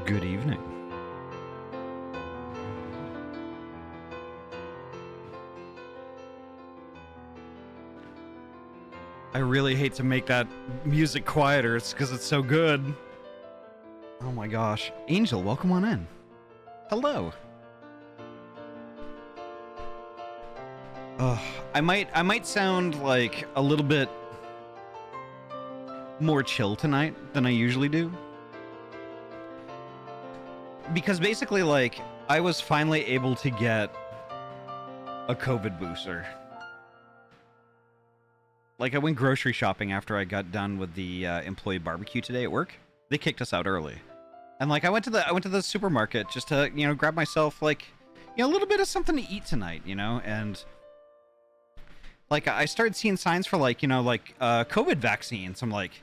Good evening. I really hate to make that music quieter. It's because it's so good. Oh my gosh. Angel, welcome on in. Hello. I might sound like a little bit more chill tonight than I usually do. Because basically, like, I was finally able to get a COVID booster. Like, I went grocery shopping after I got done with the employee barbecue today at work. They kicked us out early, and like I went to the supermarket just to grab myself like a little bit of something to eat tonight, and like I started seeing signs for like COVID vaccines. I'm like,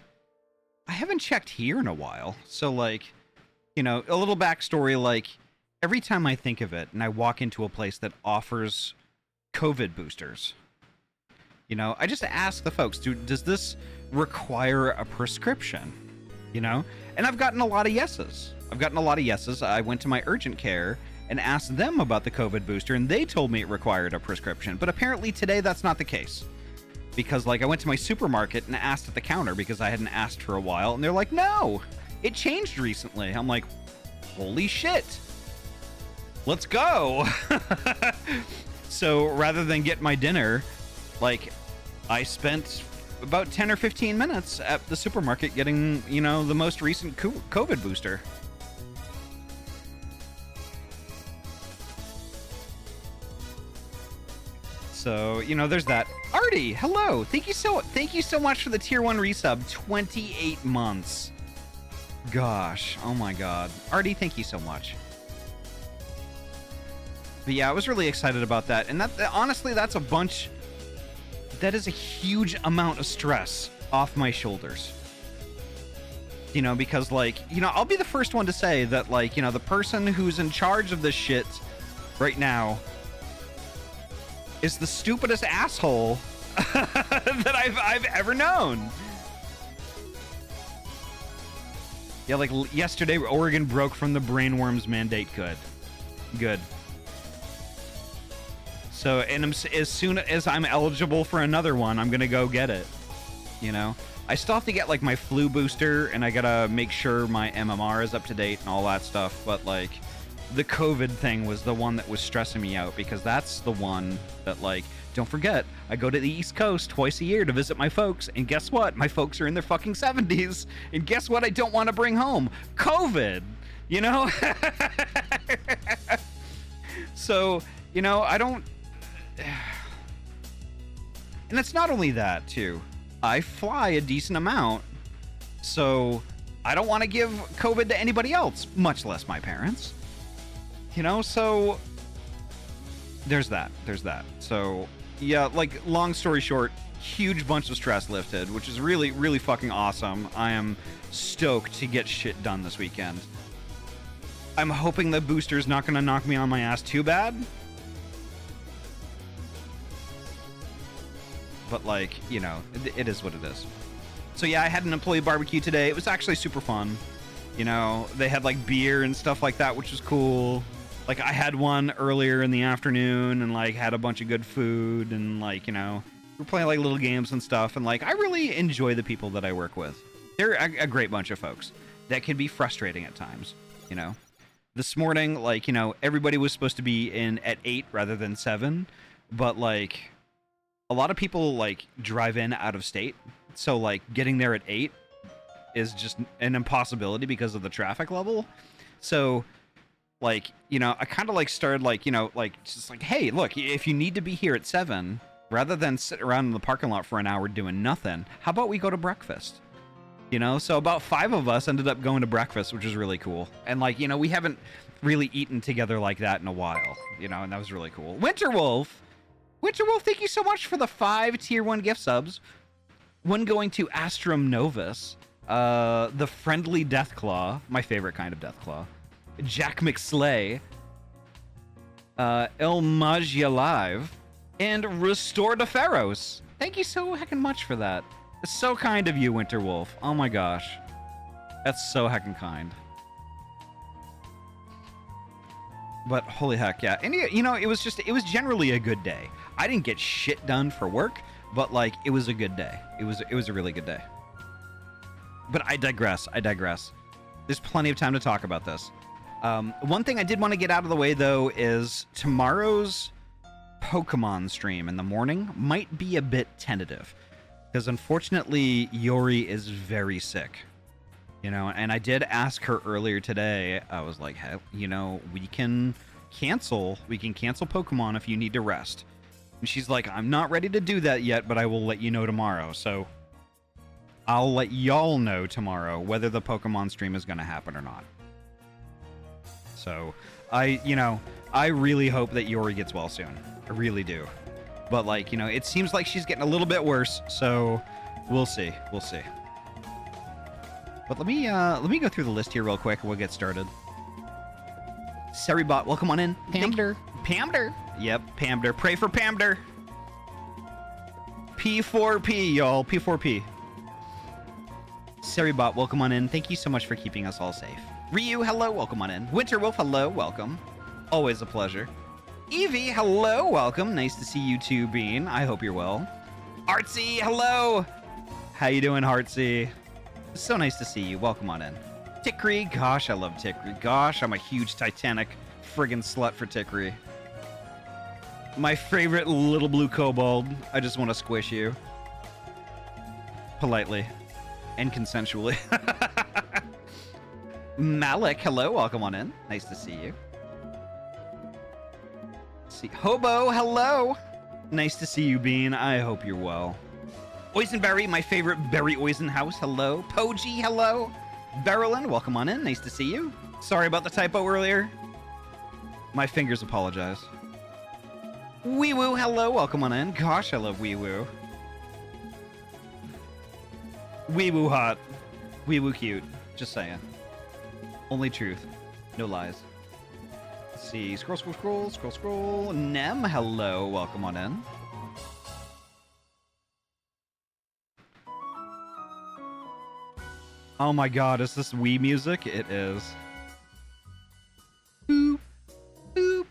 I haven't checked here in a while, so like a little backstory. Like every time I think of it, and I walk into a place that offers COVID boosters. I just ask the folks, does this require a prescription? And I've gotten a lot of yeses. I went to my urgent care and asked them about the COVID booster, and they told me it required a prescription. But apparently today that's not the case. Because, like, I went to my supermarket and asked at the counter because I hadn't asked for a while, and they're like, no, it changed recently. I'm like, holy shit. Let's go. So rather than get my dinner, like, I spent about 10 or 15 minutes at the supermarket getting, the most recent COVID booster. So, there's that. Ahty, hello. Thank you so much for the tier 1 resub. 28 months. Gosh, oh my god. Ahty, thank you so much. But yeah, I was really excited about that. And that honestly, that's a bunch... That is a huge amount of stress off my shoulders. Because, like, I'll be the first one to say that, like, the person who's in charge of this shit right now is the stupidest asshole that I've ever known. Yeah, like, yesterday, Oregon broke from the brainworms mandate. Good. So, and as soon as I'm eligible for another one, I'm gonna go get it. I still have to get like my flu booster, and I gotta make sure my MMR is up to date and all that stuff. But like, the COVID thing was the one that was stressing me out, because that's the one that, like, don't forget, I go to the East Coast twice a year to visit my folks, and guess what? My folks are in their fucking 70s, and guess what? I don't want to bring home COVID. So I don't. And it's not only that, too. I fly a decent amount, so I don't want to give COVID to anybody else, much less my parents. So there's that. So, yeah, like, long story short, huge bunch of stress lifted, which is really, really fucking awesome. I am stoked to get shit done this weekend. I'm hoping the booster's not going to knock me on my ass too bad. But, like, it is what it is. So, yeah, I had an employee barbecue today. It was actually super fun. They had, like, beer and stuff like that, which was cool. Like, I had one earlier in the afternoon and, like, had a bunch of good food. And, like, we were playing, like, little games and stuff. And, like, I really enjoy the people that I work with. They're a great bunch of folks. That can be frustrating at times, This morning, like, everybody was supposed to be in at 8 rather than 7. But, like... A lot of people, like, drive in out of state, so, like, getting there at 8 is just an impossibility because of the traffic level. So, like, I kind of, like, started, like, just like, hey, look, if you need to be here at 7, rather than sit around in the parking lot for an hour doing nothing, how about we go to breakfast? So about 5 of us ended up going to breakfast, which is really cool. And, like, we haven't really eaten together like that in a while, and that was really cool. Winterwolf, thank you so much for the 5 tier 1 gift subs. One going to Astrum Novus, the Friendly Deathclaw, my favorite kind of Deathclaw, Jack McSlay, El Magia Live, and Restore to Pharaohs. Thank you so heckin' much for that. It's so kind of you, Winterwolf. Oh my gosh. That's so heckin' kind. But holy heck, yeah. And you know, it was generally a good day. I didn't get shit done for work, but like it was a good day. It was a really good day. But I digress. There's plenty of time to talk about this. One thing I did want to get out of the way though is tomorrow's Pokemon stream in the morning might be a bit tentative because unfortunately Yori is very sick. You know, and I did ask her earlier today. I was like, hey, you know, we can cancel Pokemon if you need to rest. And she's like, I'm not ready to do that yet, but I will let you know tomorrow. So I'll let y'all know tomorrow whether the Pokemon stream is going to happen or not. So I really hope that Yori gets well soon. I really do. But like, you know, it seems like she's getting a little bit worse. So we'll see. But let me go through the list here real quick and we'll get started. Seribot, welcome on in. Pamder. Yep, Pamder. Pray for Pamder. P4P, y'all. P4P. Seribot, welcome on in. Thank you so much for keeping us all safe. Ryu, hello. Welcome on in. Winterwolf, hello. Welcome. Always a pleasure. Evie, hello. Welcome. Nice to see you too, Bean. I hope you're well. Artsy, hello. How you doing, Heartsy? So nice to see you. Welcome on in. Tickery. Gosh, I love Tickery. Gosh, I'm a huge Titanic friggin' slut for Tickery. My favorite little blue kobold. I just want to squish you. Politely. And consensually. Malik, hello. Welcome on in. Nice to see you. Hobo, hello. Nice to see you, Bean. I hope you're well. Oisenberry, my favorite Berry Oisenhouse, hello. Poji, hello. Berylin, welcome on in. Nice to see you. Sorry about the typo earlier. My fingers apologize. Wee-woo, hello. Welcome on in. Gosh, I love Wee-woo. Wee-woo hot. Wee-woo cute. Just saying. Only truth. No lies. Let's see. Scroll. Nem, hello. Welcome on in. Oh my god, is this Wii music? It is. Boop, boop,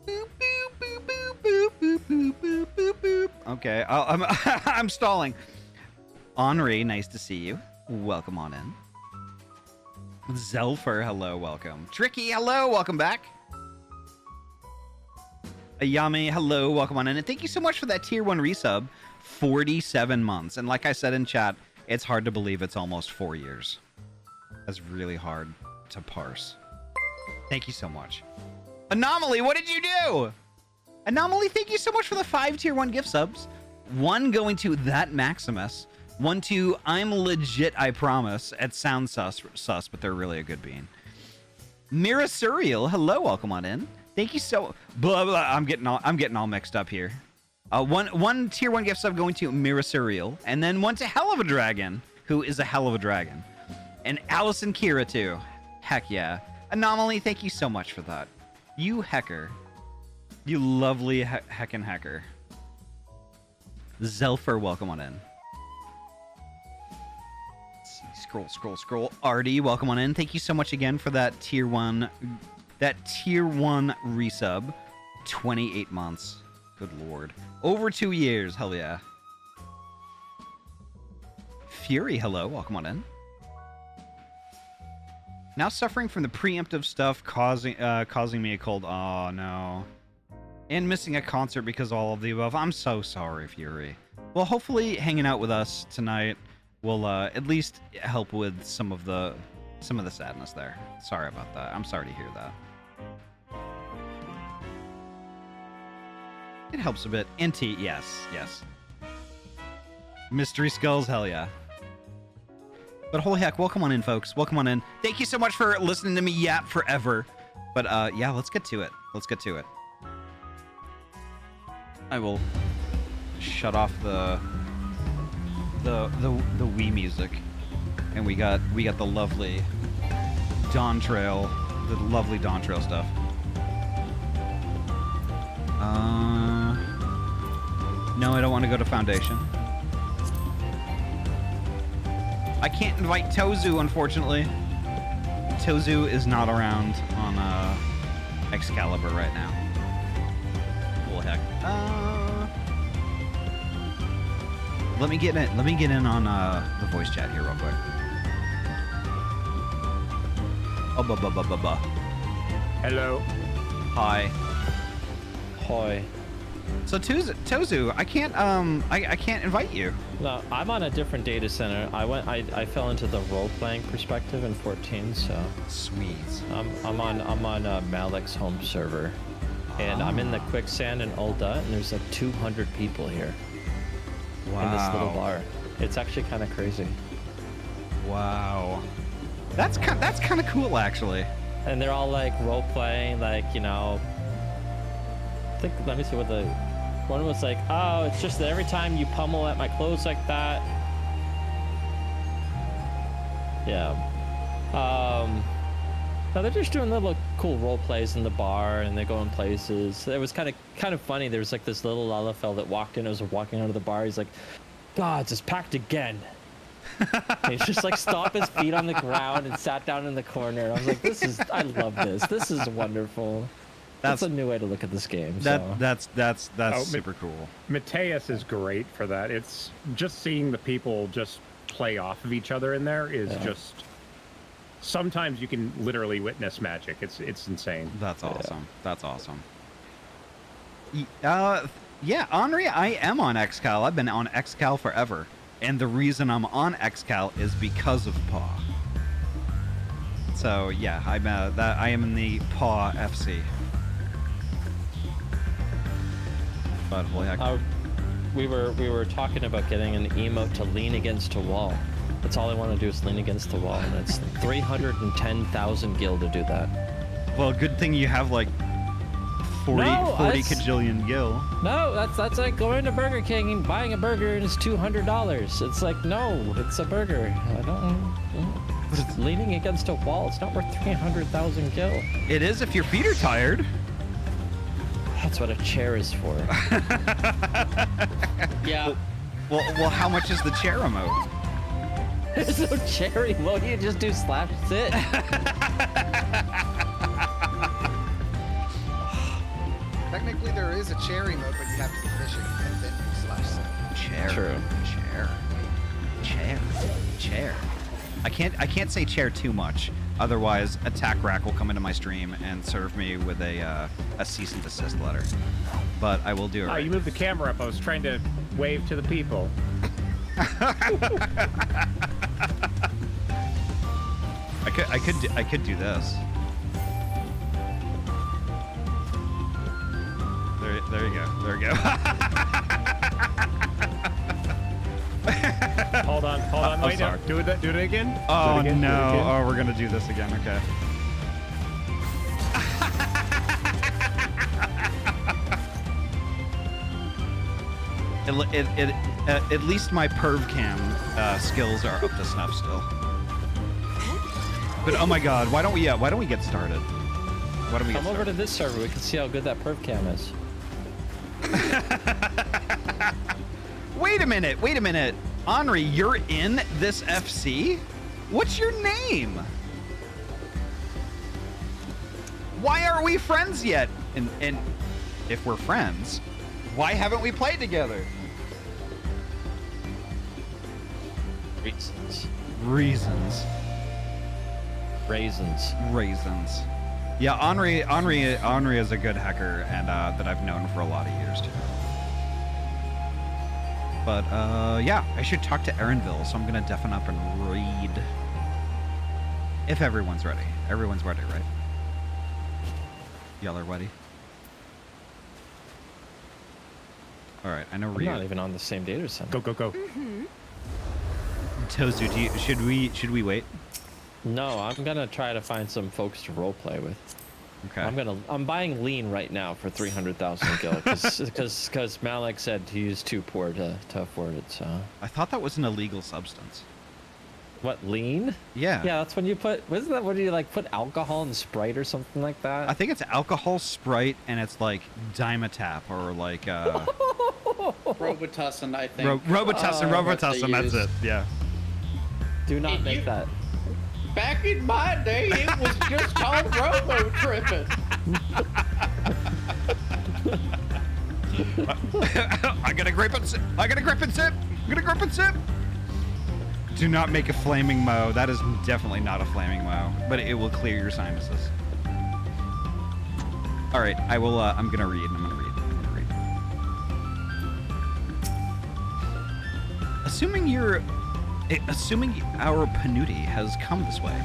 boop, boop, boop, boop, boop, boop, boop, boop, boop. Okay, I'm stalling. Henri, nice to see you. Welcome on in. Zelfer, hello, welcome. Tricky, hello, welcome back. Ayame, hello, welcome on in. And thank you so much for that tier 1 resub. 47 months. And like I said in chat, it's hard to believe it's almost 4 years. That's really hard to parse. Thank you so much. Anomaly, what did you do? Anomaly, thank you so much for the 5 tier 1 gift subs. 1 going to That Maximus. 1 to I'm Legit, I Promise. It sounds sus, but they're really a good bean. Mira Surreal, hello, welcome on in. Thank you so... Blah, blah, I'm getting all mixed up here. One tier 1 gift sub going to Mira Surreal, and then 1 to Hell of a Dragon, who is a hell of a dragon. And Allison Kira too. Heck yeah. Anomaly, thank you so much for that. You hecker. You lovely heckin' hecker. Zelfer, welcome on in. Let's see, scroll. Artie, welcome on in. Thank you so much again for that tier 1 resub. 28 months. Good lord. Over 2 years. Hell yeah. Fury, hello. Welcome on in. Now suffering from the preemptive stuff causing me a cold. Oh, no. And missing a concert because of all of the above. I'm so sorry, Fury. Well, hopefully hanging out with us tonight will at least help with some of the sadness there. Sorry about that. I'm sorry to hear that. It helps a bit. NT, yes. Mystery Skulls, hell yeah. But holy heck, welcome on in, folks. Welcome on in. Thank you so much for listening to me yap forever. But yeah, let's get to it. I will shut off the Wii music, and we got the lovely Dawntrail, stuff. No, I don't want to go to Foundation. I can't invite Tozu, unfortunately. Tozu is not around Excalibur right now. Cool heck. Let me get in. Let me get in on the voice chat here real quick. Oh, ba. Hello. Hi. Hoi. So Tozu, I can't invite you. No, I'm on a different data center. I fell into the role-playing perspective in 14, so Sweet. I'm on Malik's home server, and I'm in the quicksand in Ulda, and there's like 200 people here in this little bar. It's actually kind of crazy. Wow. That's kind of cool, actually. And they're all like role-playing, like, you know. I think, let me see what the one was like. Oh, it's just that every time you pummel at my clothes like that. Yeah. No, they're just doing little cool role plays in the bar, and they're going places. It was kind of funny. There was like this little Lalafell that walked in. I was walking out of the bar. He's like, "God, it's packed again." And he's just like stomped his feet on the ground and sat down in the corner. I was like, I love this. This is wonderful. That's a new way to look at this game. That's super cool. Mateus is great for that. It's just seeing the people just play off of each other in there is just. Sometimes you can literally witness magic. It's insane. That's awesome. Yeah. That's awesome. Yeah, Henri, I am on XCal. I've been on XCal forever, and the reason I'm on XCal is because of Paw. So yeah, I am in the Paw FC. But holy heck. We were talking about getting an emote to lean against a wall. That's all I want to do is lean against the wall, and it's 310,000 gil to do that. Well, good thing you have like 40 kajillion gil. No, that's like going to Burger King and buying a burger and it's $200. It's like, no, it's a burger. I don't. It's leaning against a wall. It's not worth 300,000 gil. It is if your feet are tired. That's what a chair is for. Yeah. Well, how much is the chair remote? There's no chair remote. You just do slash sit. Technically, there is a chair remote, but you have to be fishing and then you slash sit. Chair. True. Chair. I can't say chair too much, otherwise Attack Rack will come into my stream and serve me with a cease and desist letter. But I will do it. Oh, right. you moved the camera up. I was trying to wave to the people. I could do this. There you go. There we go. Hold on. Wait, sorry. Do it again. Oh, do it again. no. Oh, we're gonna do this again. Okay. At least my perv cam skills are up to snuff still. But oh my god, why don't we get started? Why don't we Come over to this server. We can see how good that perv cam is. Wait a minute. Henri, you're in this FC? What's your name? Why aren't we friends yet? And if we're friends, why haven't we played together? Reasons. Raisins. Yeah, Henri is a good hacker, and that I've known for a lot of years too. But yeah, I should talk to Erinville, so I'm gonna deafen up and read. If everyone's ready. Everyone's ready, right? Y'all are ready? All right, I know We're not even on the same data center. Go. Mm-hmm. Tozu, should we wait? No, I'm gonna try to find some folks to roleplay with. Okay. I'm buying lean right now for 300,000 gil because Malik said he's too poor to afford it. So I thought that was an illegal substance. what, lean? Yeah. Yeah, that's when you put. Wasn't that when you like put alcohol in Sprite or something like that? I think it's alcohol, Sprite, and it's like Dimetap or like Robitussin, I think. Robitussin. That's it. Yeah. Do not make that. Back in my day, it was just called robo tripping. I gotta grip and sip. I gotta grip and sip. I'm gonna grip and sip. Do not make a flaming mo. That is definitely not a flaming mo, but it will clear your sinuses. All right, I will. I'm gonna read. Assuming our Panuti has come this way,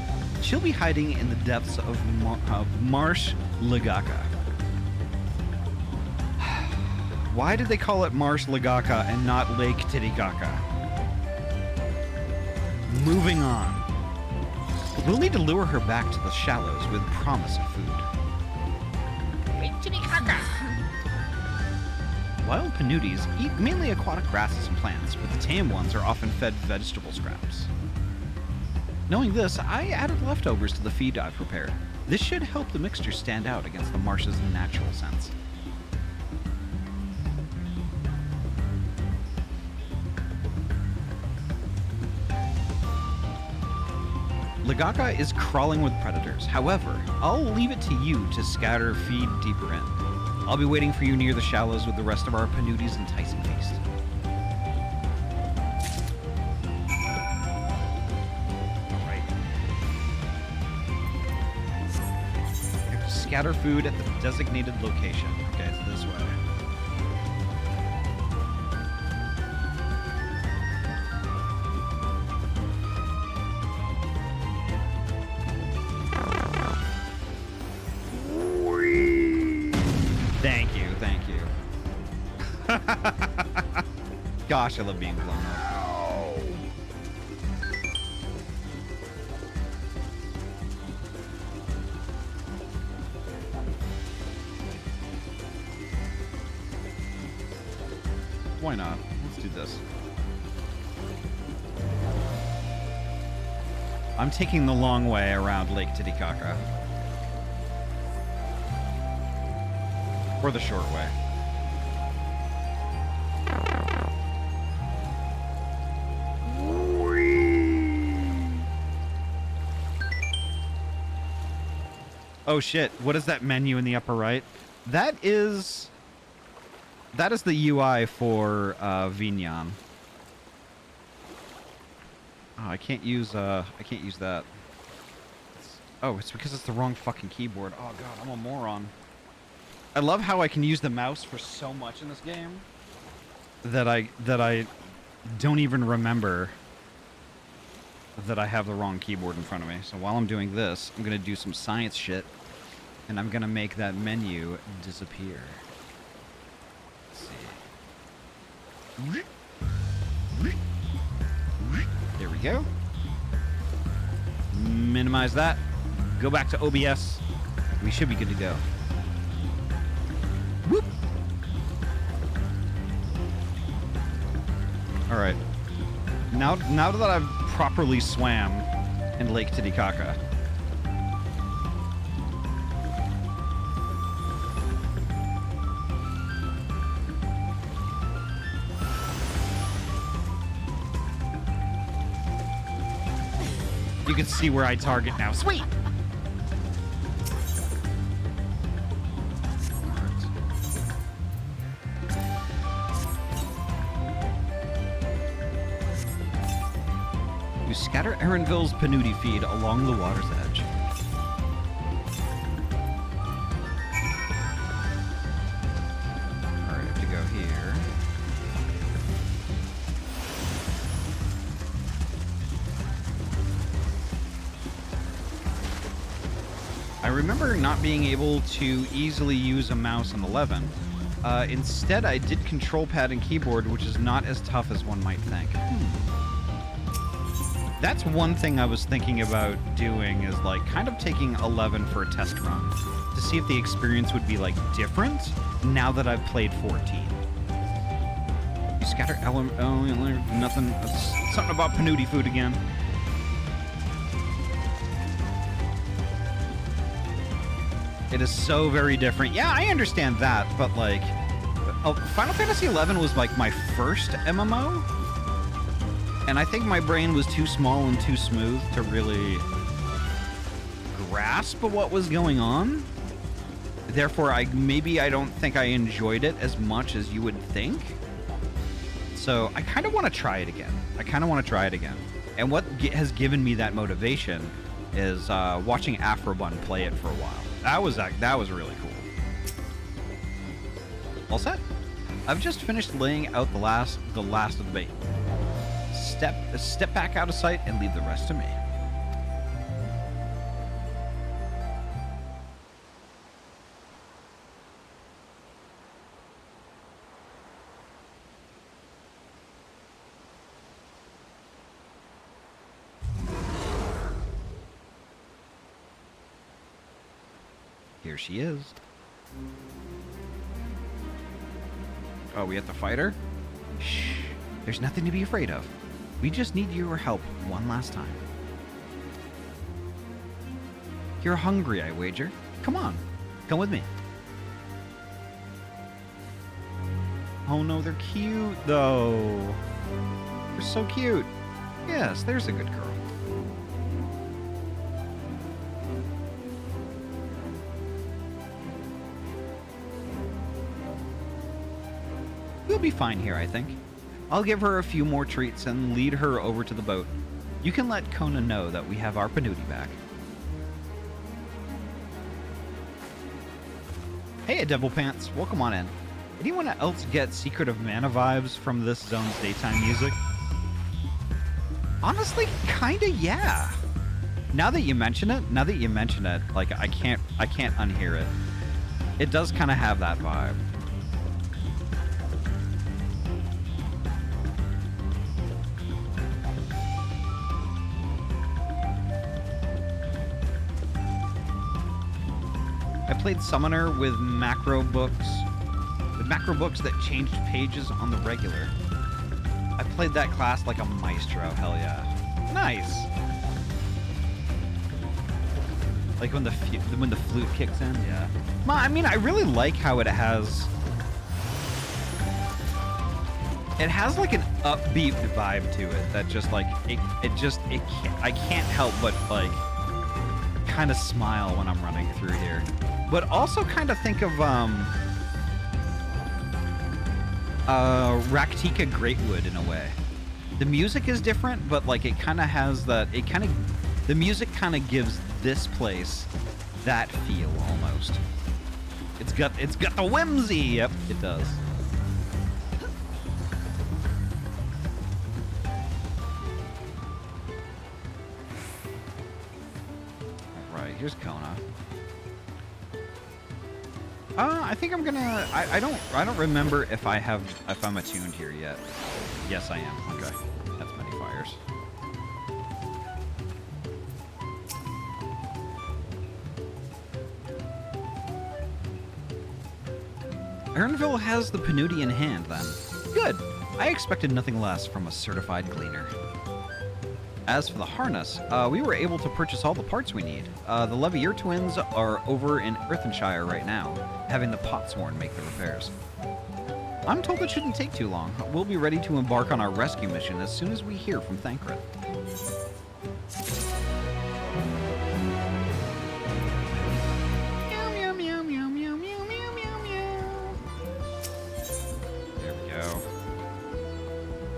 she'll be hiding in the depths of Marsh Lagaka. Why did they call it Marsh Lagaka and not Lake Titicaca? Moving on. We'll need to lure her back to the shallows with promise of food. Lake Titicaca. Wild Panutis eat mainly aquatic grasses and plants, but the tame ones are often fed vegetable scraps. Knowing this, I added leftovers to the feed I prepared. This should help the mixture stand out against the marsh's natural scents. Lagaka is crawling with predators. However, I'll leave it to you to scatter feed deeper in. I'll be waiting for you near the shallows with the rest of our Panuti's enticing feast. Alright. You have to scatter food at the designated location. Okay, it's this way. Gosh, I love being blown up. Why not? Let's do this. I'm taking the long way around Lake Titicaca. Or the short way. Oh shit, what is that menu in the upper right? That is the UI for Vignon. Oh, I can't use that. It's because it's the wrong fucking keyboard. Oh god, I'm a moron. I love how I can use the mouse for so much in this game that I don't even remember that I have the wrong keyboard in front of me. So while I'm doing this, I'm gonna do some science shit, and I'm gonna make that menu disappear. Let's see. There we go. Minimize that. Go back to OBS. We should be good to go. Whoop. All right. Now that I've properly swam in Lake Titicaca, you can see where I target now. Sweet! You scatter Erenville's Panuti feed along the water's edge. Alright, I have to go here. I remember not being able to easily use a mouse on 11. Instead, I did control pad and keyboard, which is not as tough as one might think. That's one thing I was thinking about doing, is like kind of taking 11 for a test run to see if the experience would be like different now that I've played 14. You scatter nothing. Something about Panuti food again. It is so very different. Yeah, I understand that, but like, Final Fantasy XI was like my first MMO, and I think my brain was too small and too smooth to really grasp of what was going on. Therefore, I don't think I enjoyed it as much as you would think. So I kind of want to try it again. And what has given me that motivation is watching Afrobun play it for a while. That was really cool. All set. I've just finished laying out the last of the bait. Step back out of sight and leave the rest to me. Here she is. Oh, we have to fight her? Shh. There's nothing to be afraid of. We just need your help one last time. You're hungry, I wager. Come on. Come with me. Oh no, they're cute, though. They're so cute. Yes, there's a good girl. We'll be fine here, I think. I'll give her a few more treats and lead her over to the boat. You can let Kona know that we have our Panuti back. Hey, Devil Pants. Welcome on in. Anyone else get Secret of Mana vibes from this zone's daytime music? Honestly, kinda, yeah. Now that you mention it, like I can't unhear it. It does kind of have that vibe. I played Summoner with macro books that changed pages on the regular. I played that class like a maestro, hell yeah. Nice! Like when the flute kicks in, yeah. I mean, I really like how it has like an upbeat vibe to it that just like I can't help but like kind of smile when I'm running through here. But also kind of think of Raktika Greatwood in a way. The music is different, but like it kind of has that. The music kind of gives this place that feel almost. It's got the whimsy. Yep, it does. All right, here's Kona. I think I'm gonna. I don't remember if I'm attuned here yet. Yes, I am. Okay, that's many fires. Ernville has the Panuti in hand, then. Good. I expected nothing less from a certified gleaner. As for the harness, we were able to purchase all the parts we need. The Levier twins are over in Earthenshire right now, having the Potsworn make the repairs. I'm told it shouldn't take too long. We'll be ready to embark on our rescue mission as soon as we hear from Thancred. Meow, meow, meow, meow, meow, meow, meow, meow. There we go.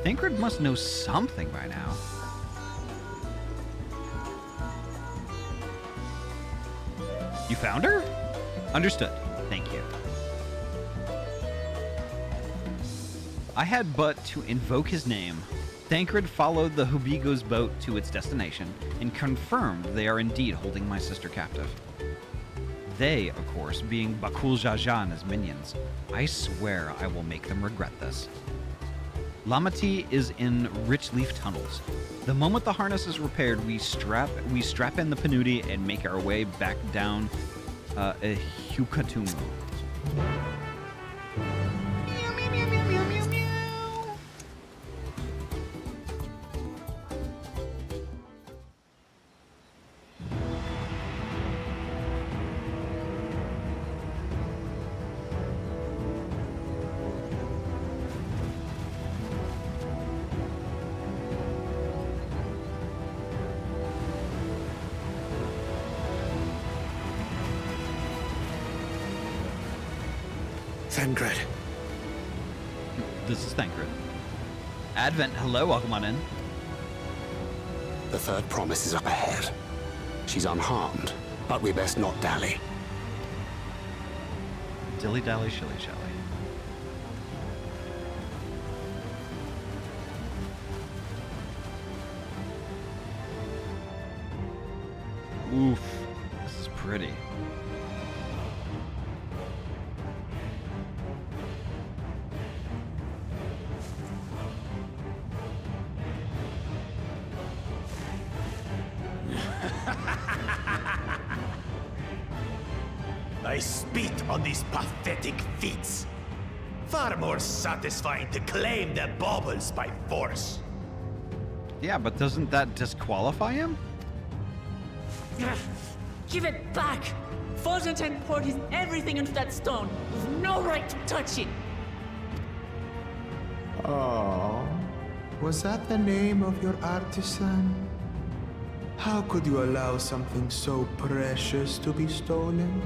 Thancred must know something by now. You found her? Understood. Thank you. I had but to invoke his name. Thancred followed the Hubigo's boat to its destination and confirmed they are indeed holding my sister captive. They, of course, being Bakul Jaja and his minions. I swear I will make them regret this. Lamati is in rich leaf tunnels. The moment the harness is repaired, we strap in the Panuti and make our way back down Hukatumu. Thancred. This is Thancred. Advent, hello, welcome on in. The third promise is up ahead. She's unharmed, but we best not dally. Dilly dally, shilly shally. Oof, this is pretty. I spit on these pathetic feats. Far more satisfying to claim their baubles by force. Yeah, but doesn't that disqualify him? Give it back! Forzanten poured his everything into that stone. You've no right to touch it! Oh, was that the name of your artisan? How could you allow something so precious to be stolen?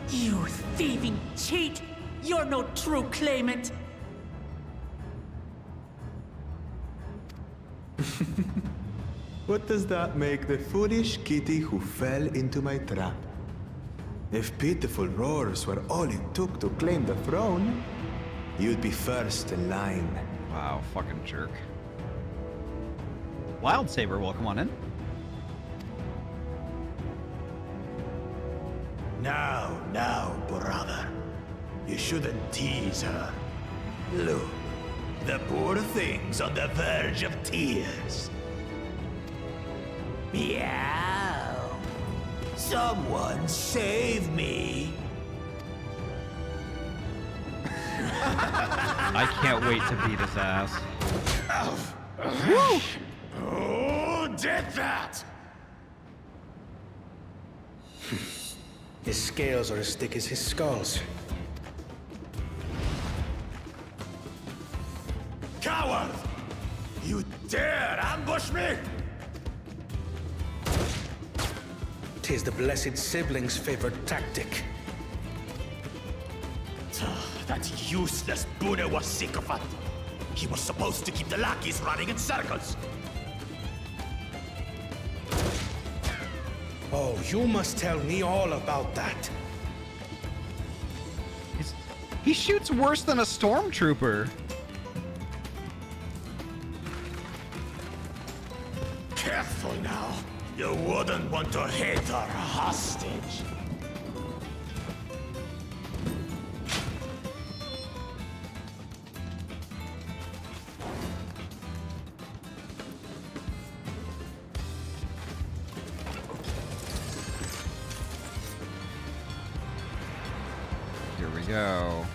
You thieving cheat! You're no true claimant! What does that make the foolish kitty who fell into my trap? If pitiful roars were all it took to claim the throne, you'd be first in line. Wow, fucking jerk. Wild Saber, welcome on in. Now, brother. You shouldn't tease her. Look, the poor thing's on the verge of tears. Meow. Someone save me. I can't wait to beat his ass. Who did that? His scales are as thick as his skulls. Coward! You dare ambush me? 'Tis the blessed sibling's favorite tactic. That useless Buddha was sycophant. He was supposed to keep the lackeys running in circles. Oh, you must tell me all about that. He shoots worse than a stormtrooper. Careful now. You wouldn't want to hit her hostage. Here we go.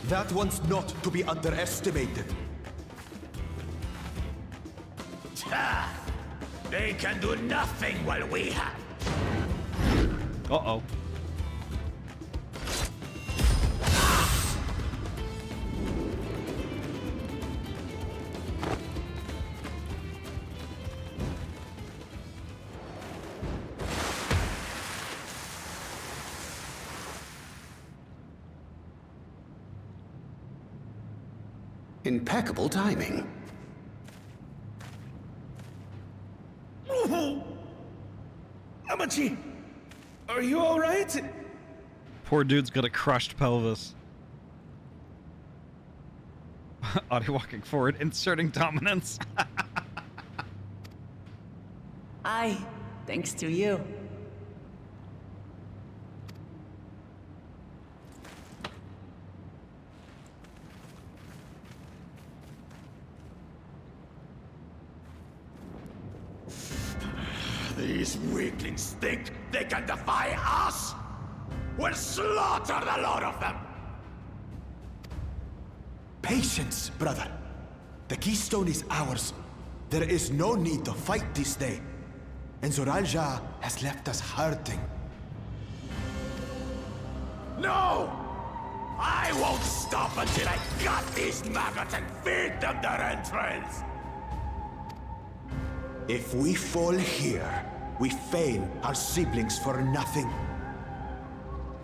That one's not to be underestimated. Ha! They can do nothing while we have. Uh-oh. Impeccable timing. Ahty, are you all right? Poor dude's got a crushed pelvis. Ahty walking forward, inserting dominance. Aye, thanks to you. These weaklings think they can defy us? We'll slaughter the lot of them! Patience, brother. The keystone is ours. There is no need to fight this day. And Zoralja has left us hurting. No! I won't stop until I gut these maggots and feed them their entrails! If we fall here, We fail our siblings for nothing.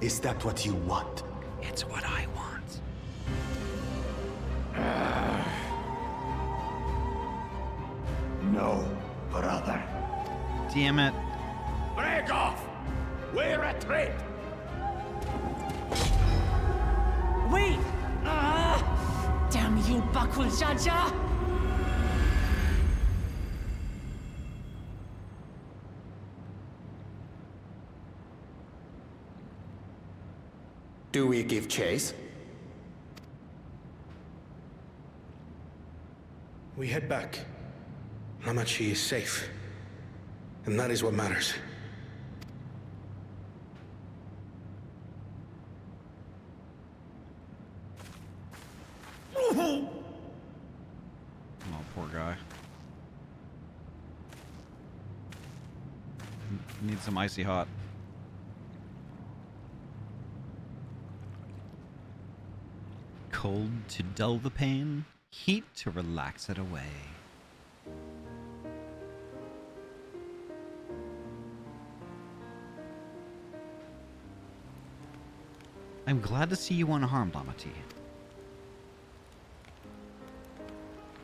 Is that what you want? It's what I want. No, brother. Damn it. Break off! We retreat! Wait! Damn you, Bakul Jaja! Do we give chase? We head back. Hamachi is safe. And that is what matters. Oh, poor guy. Needs some icy hot. Cold to dull the pain, heat to relax it away. I'm glad to see you unharmed, Ahty.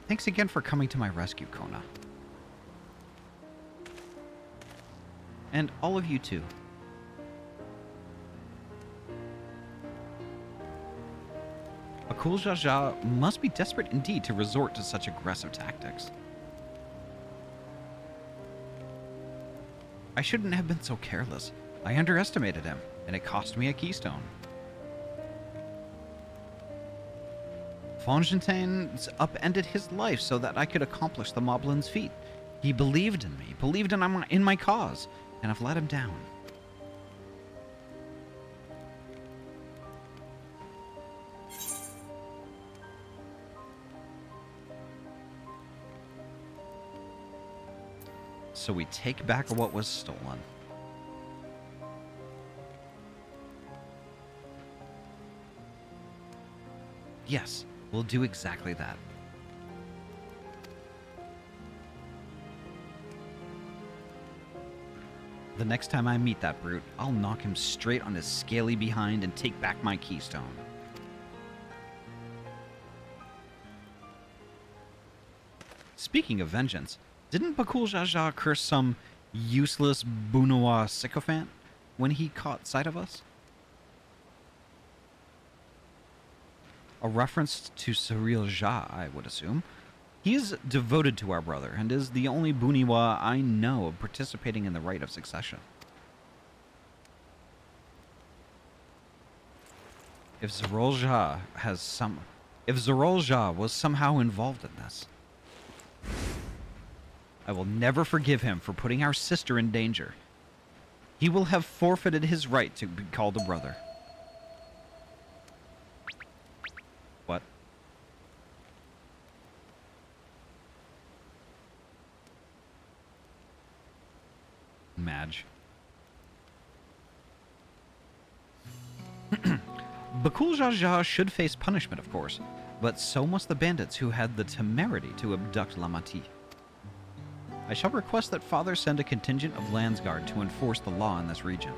Thanks again for coming to my rescue, Kona. And all of you too. Bakul Jaja must be desperate indeed to resort to such aggressive tactics. I shouldn't have been so careless. I underestimated him, and it cost me a keystone. Fontaine upended his life so that I could accomplish the Moblin's feat. He believed in me, believed in my cause, and I've let him down. So we take back what was stolen. Yes, we'll do exactly that. The next time I meet that brute, I'll knock him straight on his scaly behind and take back my keystone. Speaking of vengeance, didn't Bakul Jaja curse some useless Bunois sycophant when he caught sight of us? A reference to Cyril Ja, I would assume. He is devoted to our brother and is the only Buniwa I know of participating in the rite of succession. If Cyril Ja was somehow involved in this, I will never forgive him for putting our sister in danger. He will have forfeited his right to be called a brother. What? Madge. Bakul Jaja should face punishment, of course, but so must the bandits who had the temerity to abduct Ahty. I shall request that Father send a contingent of Landsguard to enforce the law in this region.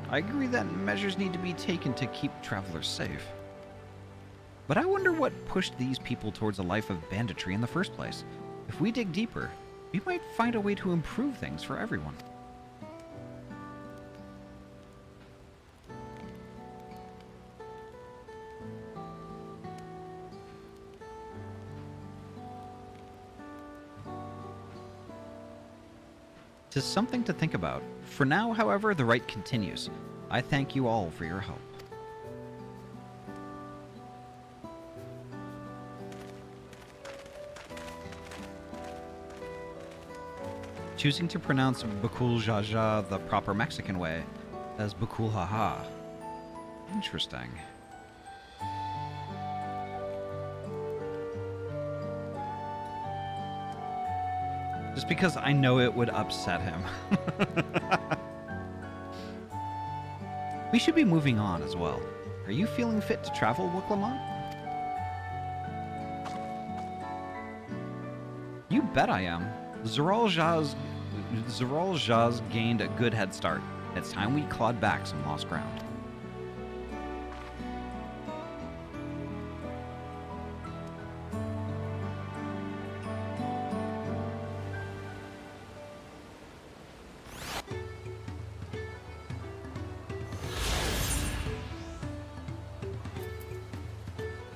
I agree that measures need to be taken to keep travelers safe. But I wonder what pushed these people towards a life of banditry in the first place. If we dig deeper, we might find a way to improve things for everyone. Tis something to think about. For now, however, the rite continues. I thank you all for your help. Choosing to pronounce Bakul Jaja the proper Mexican way as Bakul Haha. Interesting. Just because I know it would upset him. We should be moving on as well. Are you feeling fit to travel, Wuklamon? You bet I am. Zoral Jaz gained a good head start. It's time we clawed back some lost ground.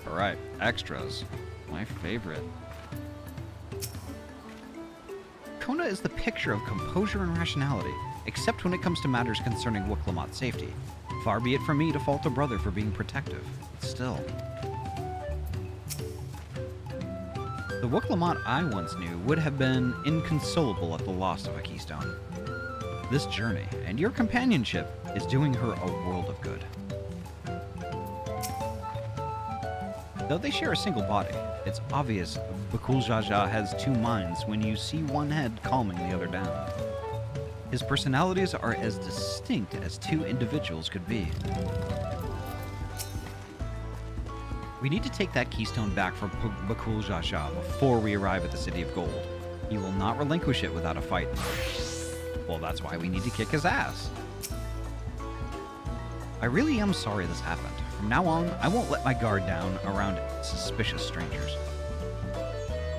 All right, extras. My favorite. Kona is the picture of composure and rationality, except when it comes to matters concerning Wuklamot's safety. Far be it from me to fault a brother for being protective, but still. The Wuklamot I once knew would have been inconsolable at the loss of a keystone. This journey, and your companionship, is doing her a world of good. Though they share a single body, it's obvious Bakul Jaja has two minds when you see one head calming the other down. His personalities are as distinct as two individuals could be. We need to take that keystone back from Bakul Jaja before we arrive at the City of Gold. He will not relinquish it without a fight. Well, that's why we need to kick his ass. I really am sorry this happened. From now on, I won't let my guard down around suspicious strangers.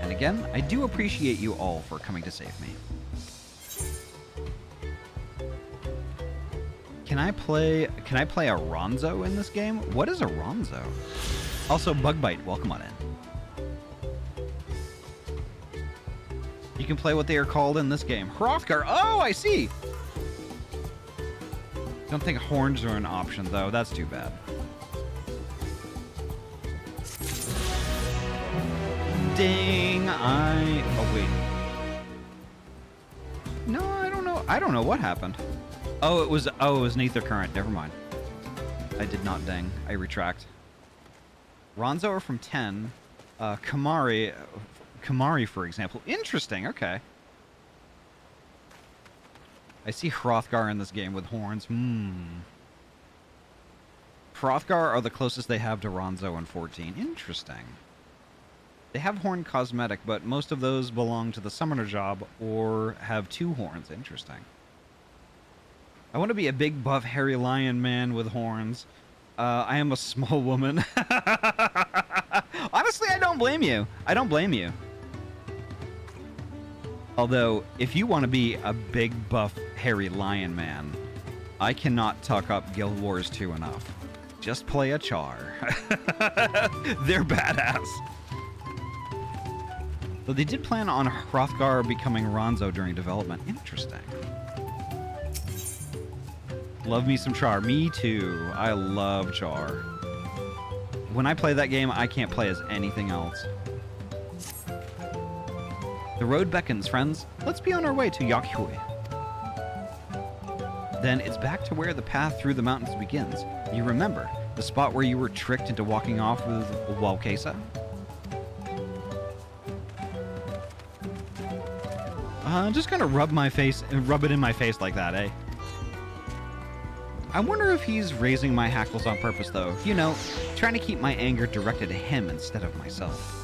And again, I do appreciate you all for coming to save me. Can I play a Ronzo in this game? What is a Ronzo? Also, Bugbite, welcome on in. You can play what they are called in this game. Hrothgar, oh, I see! Don't think horns are an option, though. That's too bad. Ding! Oh, wait. No, I don't know. I don't know what happened. Oh, it was Nether Current. Never mind. I did not ding. I retract. Ronzo are from 10. Kamari, for example. Interesting. Okay. I see Hrothgar in this game with horns. Hrothgar are the closest they have to Ronzo in 14. Interesting. They have horn cosmetic, but most of those belong to the summoner job or have two horns. Interesting. I want to be a big, buff, hairy lion man with horns. I am a small woman. Honestly, I don't blame you. I don't blame you. Although, if you want to be a big, buff, hairy lion man, I cannot talk up Guild Wars 2 enough. Just play a Char. They're badass. Though they did plan on Hrothgar becoming Ronzo during development. Interesting. Love me some Char. Me too. I love Char. When I play that game, I can't play as anything else. The road beckons, friends. Let's be on our way to Yakhui. Then it's back to where the path through the mountains begins. You remember, the spot where you were tricked into walking off with Walkesa? I'm just gonna rub it in my face like that, eh? I wonder if he's raising my hackles on purpose, though. You know, trying to keep my anger directed at him instead of myself.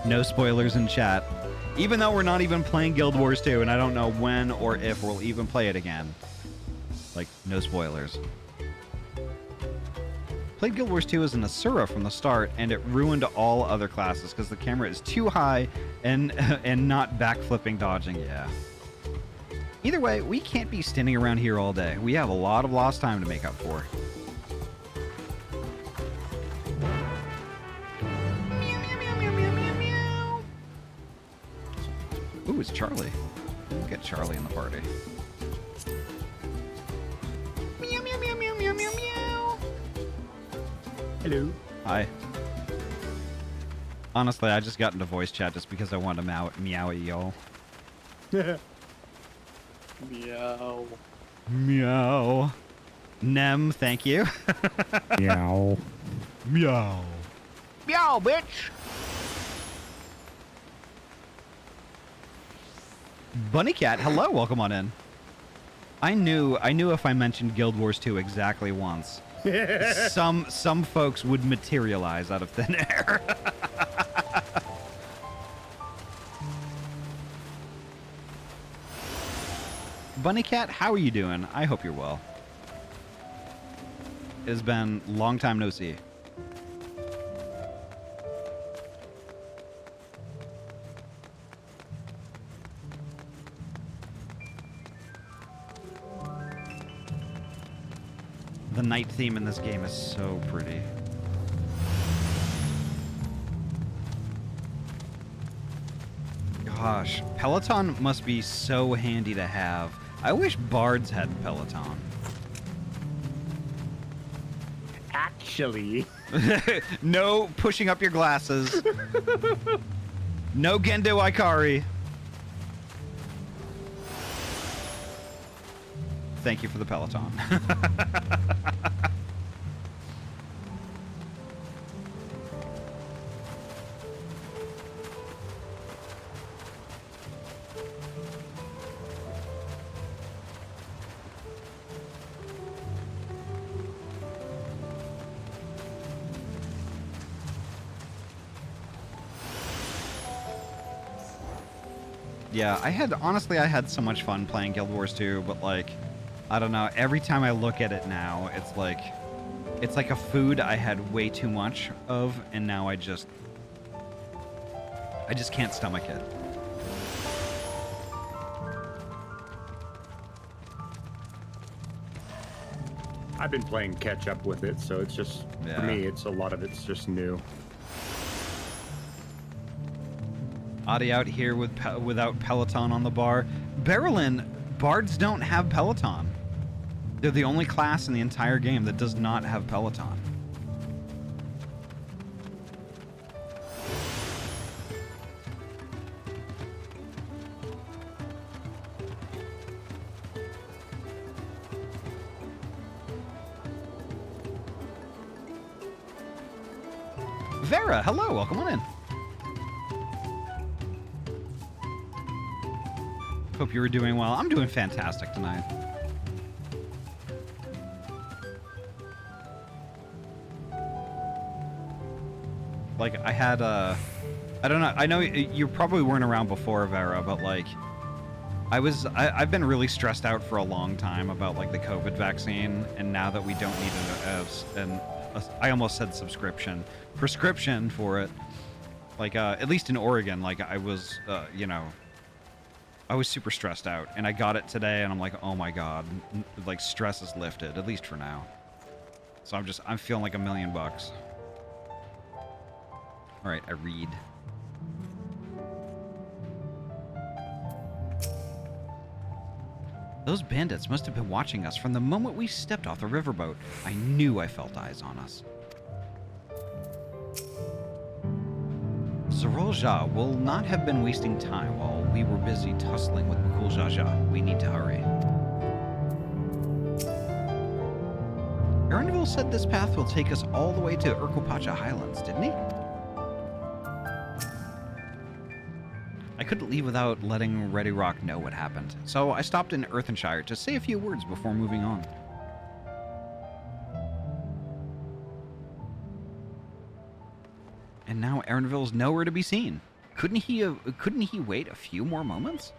No spoilers in chat. Even though we're not even playing Guild Wars 2, and I don't know when or if we'll even play it again. Like, no spoilers. Played Guild Wars 2 as an Asura from the start, and it ruined all other classes because the camera is too high and not backflipping dodging. Yeah. Either way, we can't be standing around here all day. We have a lot of lost time to make up for. Ooh, it's Charlie. We'll get Charlie in the party. Meow, meow, meow, meow, meow, meow, meow. Hello. Hi. Honestly, I just got into voice chat just because I wanted to meow at y'all. Meow. Meow. Nem, thank you. Meow. Meow. Meow, bitch. Bunny Cat, hello, welcome on in. I knew if I mentioned Guild Wars 2 exactly once, some folks would materialize out of thin air. Bunny Cat, how are you doing? I hope you're well. It has been a long time no see. The night theme in this game is so pretty. Gosh, Peloton must be so handy to have. I wish bards had Peloton. Actually. No pushing up your glasses. No Gendo Ikari. Thank you for the Peloton. Yeah, I had so much fun playing Guild Wars 2, but like, I don't know, every time I look at it now, it's like a food I had way too much of, and now I just can't stomach it. I've been playing catch up with it, so it's just, Yeah. for me, a lot of it's just new. Ahty out here without Peloton on the bar. Berylin, bards don't have Peloton. They're the only class in the entire game that does not have Peloton. Vera, hello, welcome on in. Hope you were doing well. I'm doing fantastic tonight. Like, I had I don't know, I know you probably weren't around before, Vera, but like, I've been really stressed out for a long time about like the COVID vaccine, and now that we don't need I almost said prescription for it, like, at least in Oregon, like I was, you know, I was super stressed out, and I got it today, and I'm like, oh my god, like, stress is lifted, at least for now. So I'm feeling like $1,000,000. All right, I read. Those bandits must have been watching us from the moment we stepped off the riverboat. I knew I felt eyes on us. Zarolja will not have been wasting time while we were busy tussling with Kuljaja. We need to hurry. Arendville said this path will take us all the way to Urkopacha Highlands, didn't he? I couldn't leave without letting Ready Rock know what happened, so I stopped in Earthenshire to say a few words before moving on. And now Arendville's nowhere to be seen. Couldn't he wait a few more moments?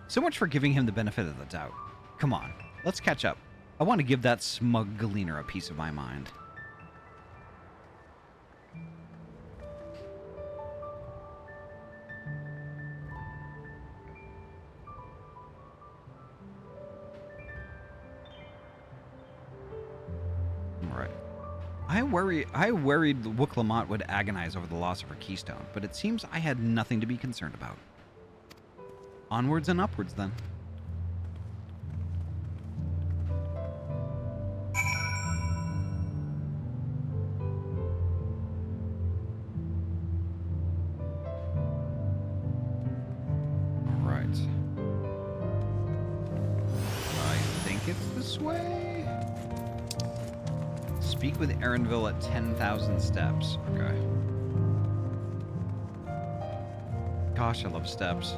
So much for giving him the benefit of the doubt. Come on, let's catch up. I want to give that smug gleaner a piece of my mind. Right. I worried Wook-Lamont would agonize over the loss of her keystone, but it seems I had nothing to be concerned about. Onwards and upwards, then. All right. I think it's this way. Speak with Arendville at 10,000 steps. Okay. Gosh, I love steps.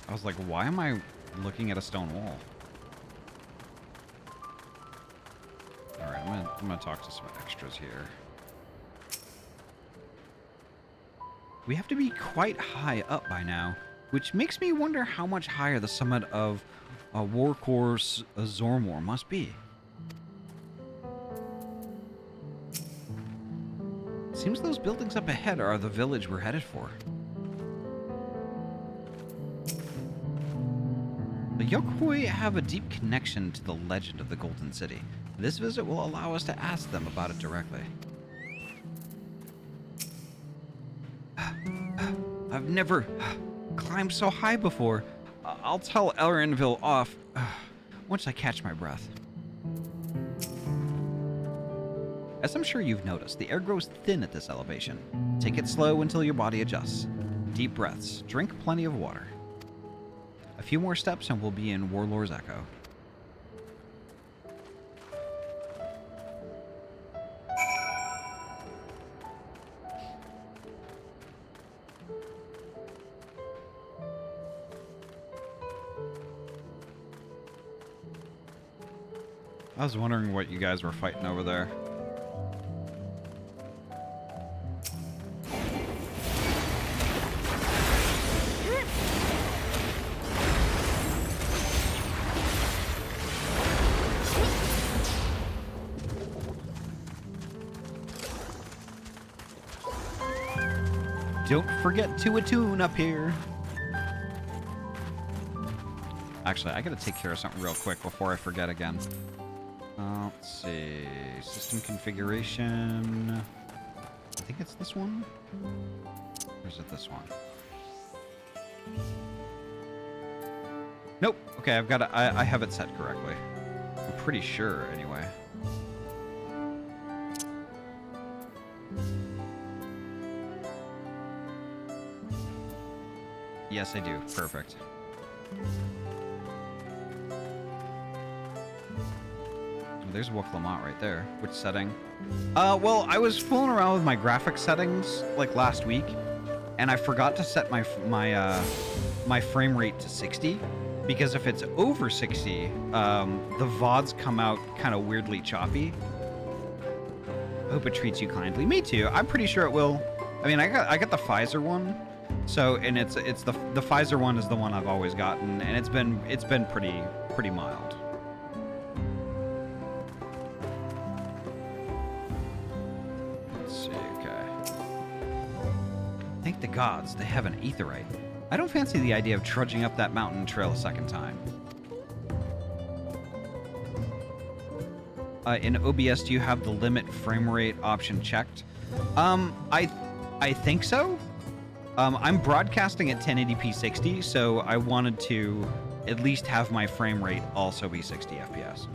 I was like, why am I looking at a stone wall? All right, I'm gonna talk to some extras here. We have to be quite high up by now, which makes me wonder how much higher the summit of Warcourse Zormor must be. Seems those buildings up ahead are the village we're headed for. The Yokhoi have a deep connection to the legend of the Golden City. This visit will allow us to ask them about it directly. I've never climbed so high before. I'll tell Elrenville off once I catch my breath. As I'm sure you've noticed, the air grows thin at this elevation. Take it slow until your body adjusts. Deep breaths. Drink plenty of water. A few more steps and we'll be in Warlord's Echo. I was wondering what you guys were fighting over there. Don't forget to attune up here. Actually, I gotta take care of something real quick before I forget again. Let's see. System configuration. I think it's this one. Or is it this one? Nope. Okay, I've got it. I have it set correctly. I'm pretty sure, anyway. Yes, I do. Perfect. There's Wuklamot right there. Which setting? Well, I was fooling around with my graphics settings like last week, and I forgot to set my frame rate to 60, because if it's over 60, the VODs come out kind of weirdly choppy. I hope it treats you kindly. Me too. I'm pretty sure it will. I mean, I got the Pfizer one, so and it's the Pfizer one is the one I've always gotten, and it's been pretty mild. Thank the gods, they have an aetheryte. I don't fancy the idea of trudging up that mountain trail a second time. In OBS, do you have the limit frame rate option checked? I think so. I'm broadcasting at 1080p 60, so I wanted to at least have my frame rate also be 60 FPS.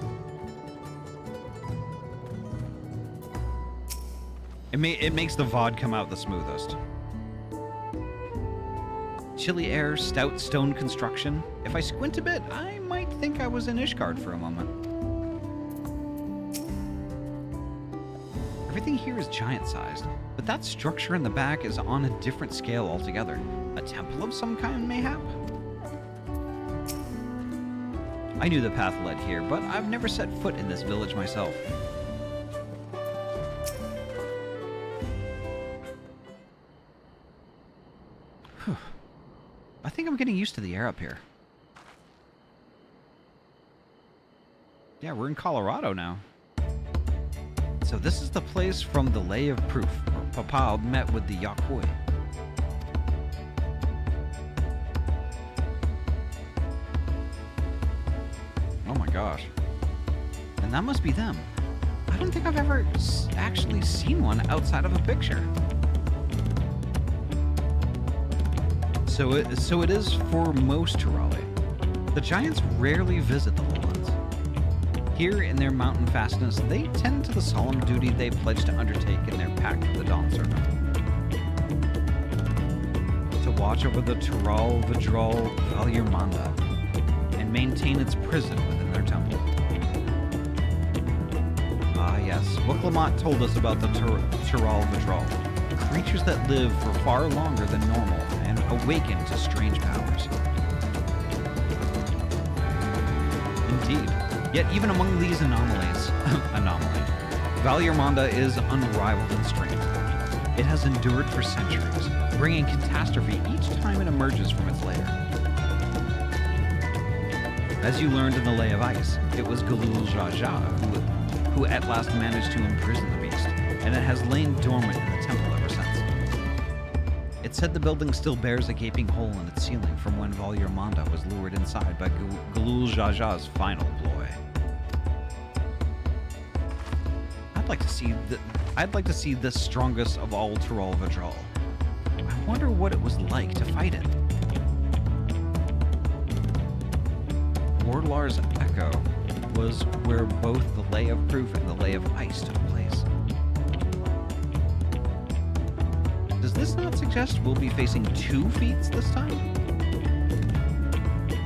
It makes the VOD come out the smoothest. Chilly air, stout stone construction. If I squint a bit, I might think I was in Ishgard for a moment. Everything here is giant-sized, but that structure in the back is on a different scale altogether. A temple of some kind, mayhap? I knew the path led here, but I've never set foot in this village myself. I think I'm getting used to the air up here. Yeah, we're in Colorado now. So this is the place from the Lay of Proof, where Papa met with the Yokhoi. Oh my gosh. And that must be them. I don't think I've ever actually seen one outside of a picture. So it is for most Turali. The giants rarely visit the lowlands. Here in their mountain fastness, they tend to the solemn duty they pledge to undertake in their pact with the Dawn Servant. To watch over the Tural Vidral Valyermanda and maintain its prison within their temple. Ah yes, Wuklamot told us about the Tural Vidral, creatures that live for far longer than normal and awaken to strange powers. indeed. Yet even among these anomalies, Valyarmanda is unrivaled in strength. It has endured for centuries, bringing catastrophe each time it emerges from its lair. As you learned in the Lay of Ice, it was Galul Jaja who at last managed to imprison the beast, and it has lain dormant in the temple ever since. It said the building still bears a gaping hole in its ceiling from when Valyarmanda was lured inside by Galul Jaja's final ploy. I'd like to see the strongest of all Tyrol Vidral. I wonder what it was like to fight it. Wardlar's Echo was where both the Lay of Proof and the Lay of Ice took place. Does this not suggest we'll be facing 2 feats this time?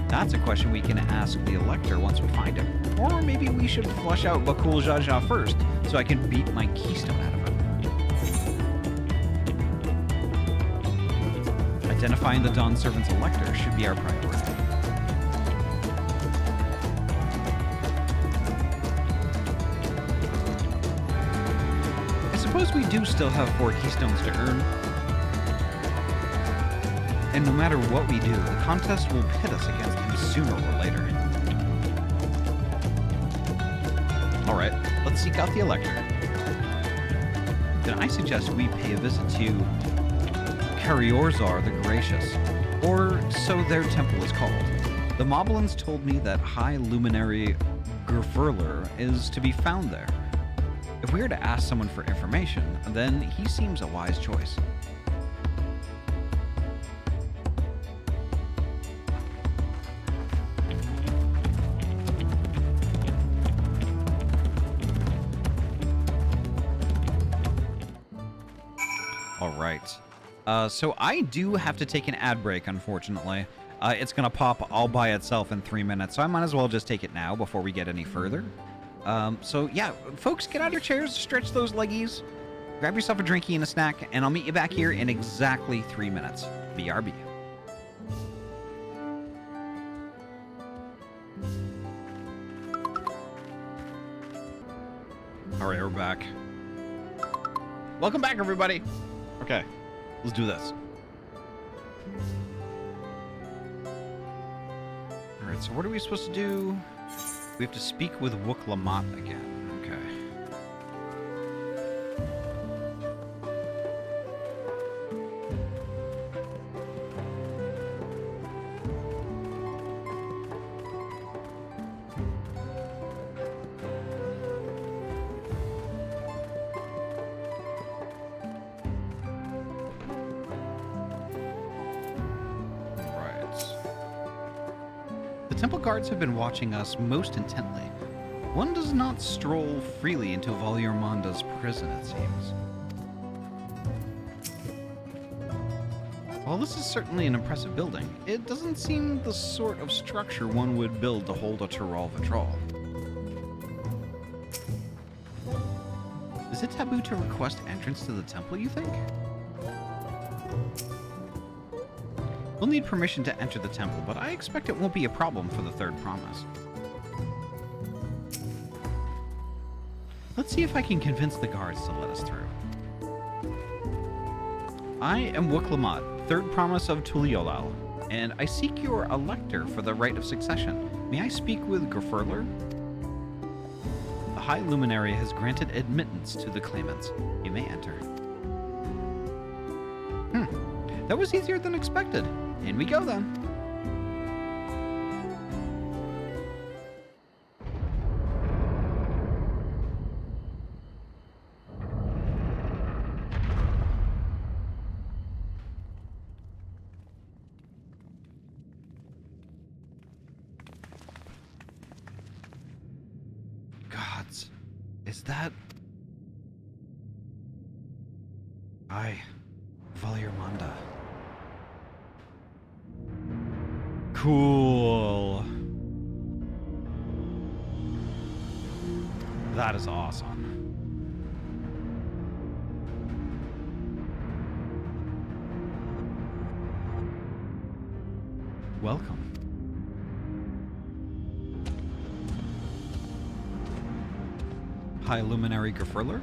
That's a question we can ask the Elector once we find him. Or maybe we should flush out Bakul Jaja first, so I can beat my keystone out of him. Identifying the Dawn Servant's Elector should be our priority. I suppose we do still have 4 keystones to earn. And no matter what we do, the contest will pit us against him sooner or later. Alright, let's seek out the Elector. Then I suggest we pay a visit to Kariorzar the Gracious, or so their temple is called. The Moblins told me that High Luminary Gerfurler is to be found there. If we are to ask someone for information, then he seems a wise choice. Alright. So I do have to take an ad break, unfortunately. It's going to pop all by itself in 3 minutes, so I might as well just take it now before we get any further. So yeah, folks, get out of your chairs, stretch those leggies, grab yourself a drinky and a snack, and I'll meet you back here in exactly 3 minutes. BRB. Alright, we're back. Welcome back, everybody. Okay, let's do this. Alright, so what are we supposed to do? We have to speak with Wook Lamont again. Okay. The temple guards have been watching us most intently. One does not stroll freely into Valyarmanda's prison, it seems. While this is certainly an impressive building, it doesn't seem the sort of structure one would build to hold a Tyrol Vidral. Is it taboo to request entrance to the temple, you think? We'll need permission to enter the temple, but I expect it won't be a problem for the third promise. Let's see if I can convince the guards to let us through. I am Wook Lamont, third promise of Tuliolal, and I seek your elector for the right of succession. May I speak with Gerfurler? The High Luminary has granted admittance to the claimants. You may enter. That was easier than expected. In we go then. Gods, is that... Valyarmanda. Cool. That is awesome. Welcome. High Luminary Gefurler?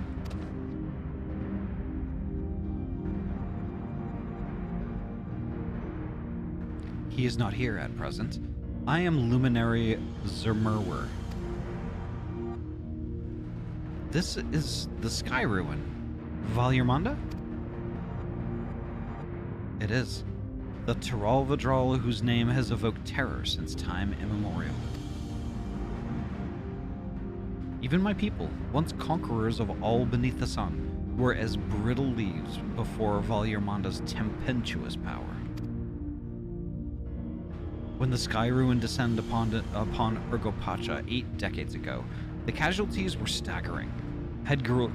He is not here at present. I am Luminary Zermerwer. This is the Sky Ruin. Valyermanda? It is. The Tyrol Vidral whose name has evoked terror since time immemorial. Even my people, once conquerors of all beneath the sun, were as brittle leaves before Valyermanda's tempestuous power. When the Sky Ruin descended upon Urgopacha 8 decades ago, the casualties were staggering. Had Galul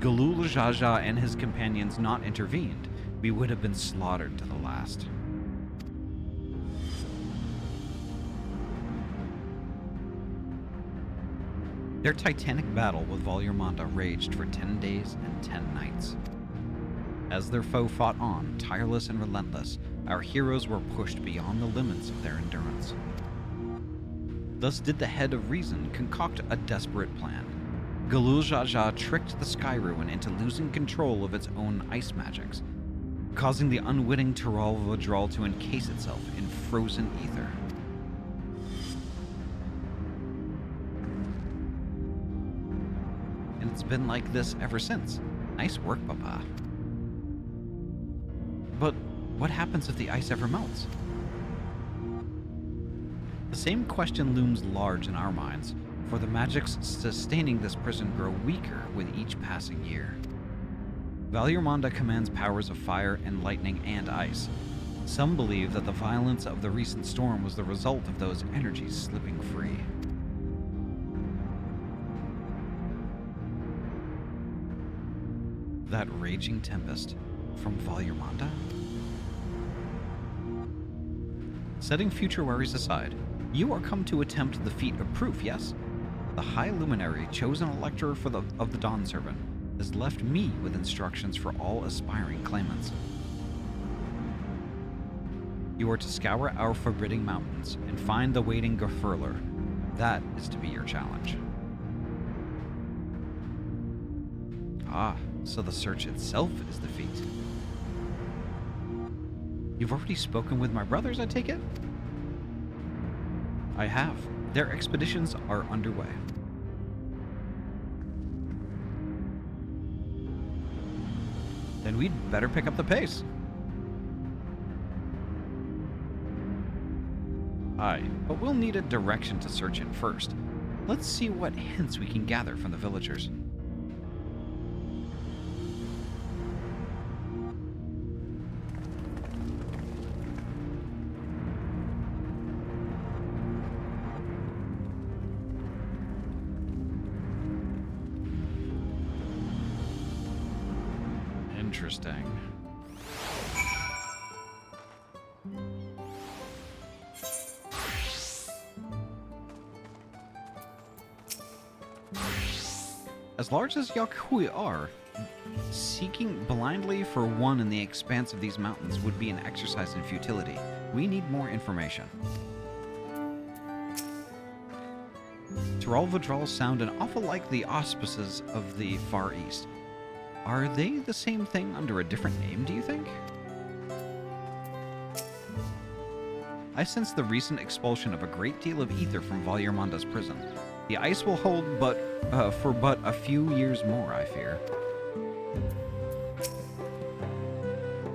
Jaja and his companions not intervened, we would have been slaughtered to the last. Their titanic battle with Valyermanda raged for 10 days and 10 nights. As their foe fought on, tireless and relentless, our heroes were pushed beyond the limits of their endurance. Thus did the Head of Reason concoct a desperate plan. Galul Jaja tricked the Sky Ruin into losing control of its own ice magics, causing the unwitting Tyrol Vidral to encase itself in frozen ether. And it's been like this ever since. Nice work, Papa. But what happens if the ice ever melts? The same question looms large in our minds, for the magics sustaining this prison grow weaker with each passing year. Valyermanda commands powers of fire and lightning and ice. Some believe that the violence of the recent storm was the result of those energies slipping free. That raging tempest from Valyermanda? Setting future worries aside, you are come to attempt the feat of proof, yes? The High Luminary, chosen elector of the Dawn Servant, has left me with instructions for all aspiring claimants. You are to scour our forbidding mountains and find the waiting Gefurler. That is to be your challenge. Ah, so the search itself is the feat. You've already spoken with my brothers, I take it? I have. Their expeditions are underway. Then we'd better pick up the pace. Aye, but we'll need a direction to search in first. Let's see what hints we can gather from the villagers. Interesting. As large as Yakui are, seeking blindly for one in the expanse of these mountains would be an exercise in futility. We need more information. Tyrol Vidral sound an awful like the auspices of the Far East. Are they the same thing under a different name, do you think? I sense the recent expulsion of a great deal of ether from Valyermanda's prison. The ice will hold for but a few years more, I fear.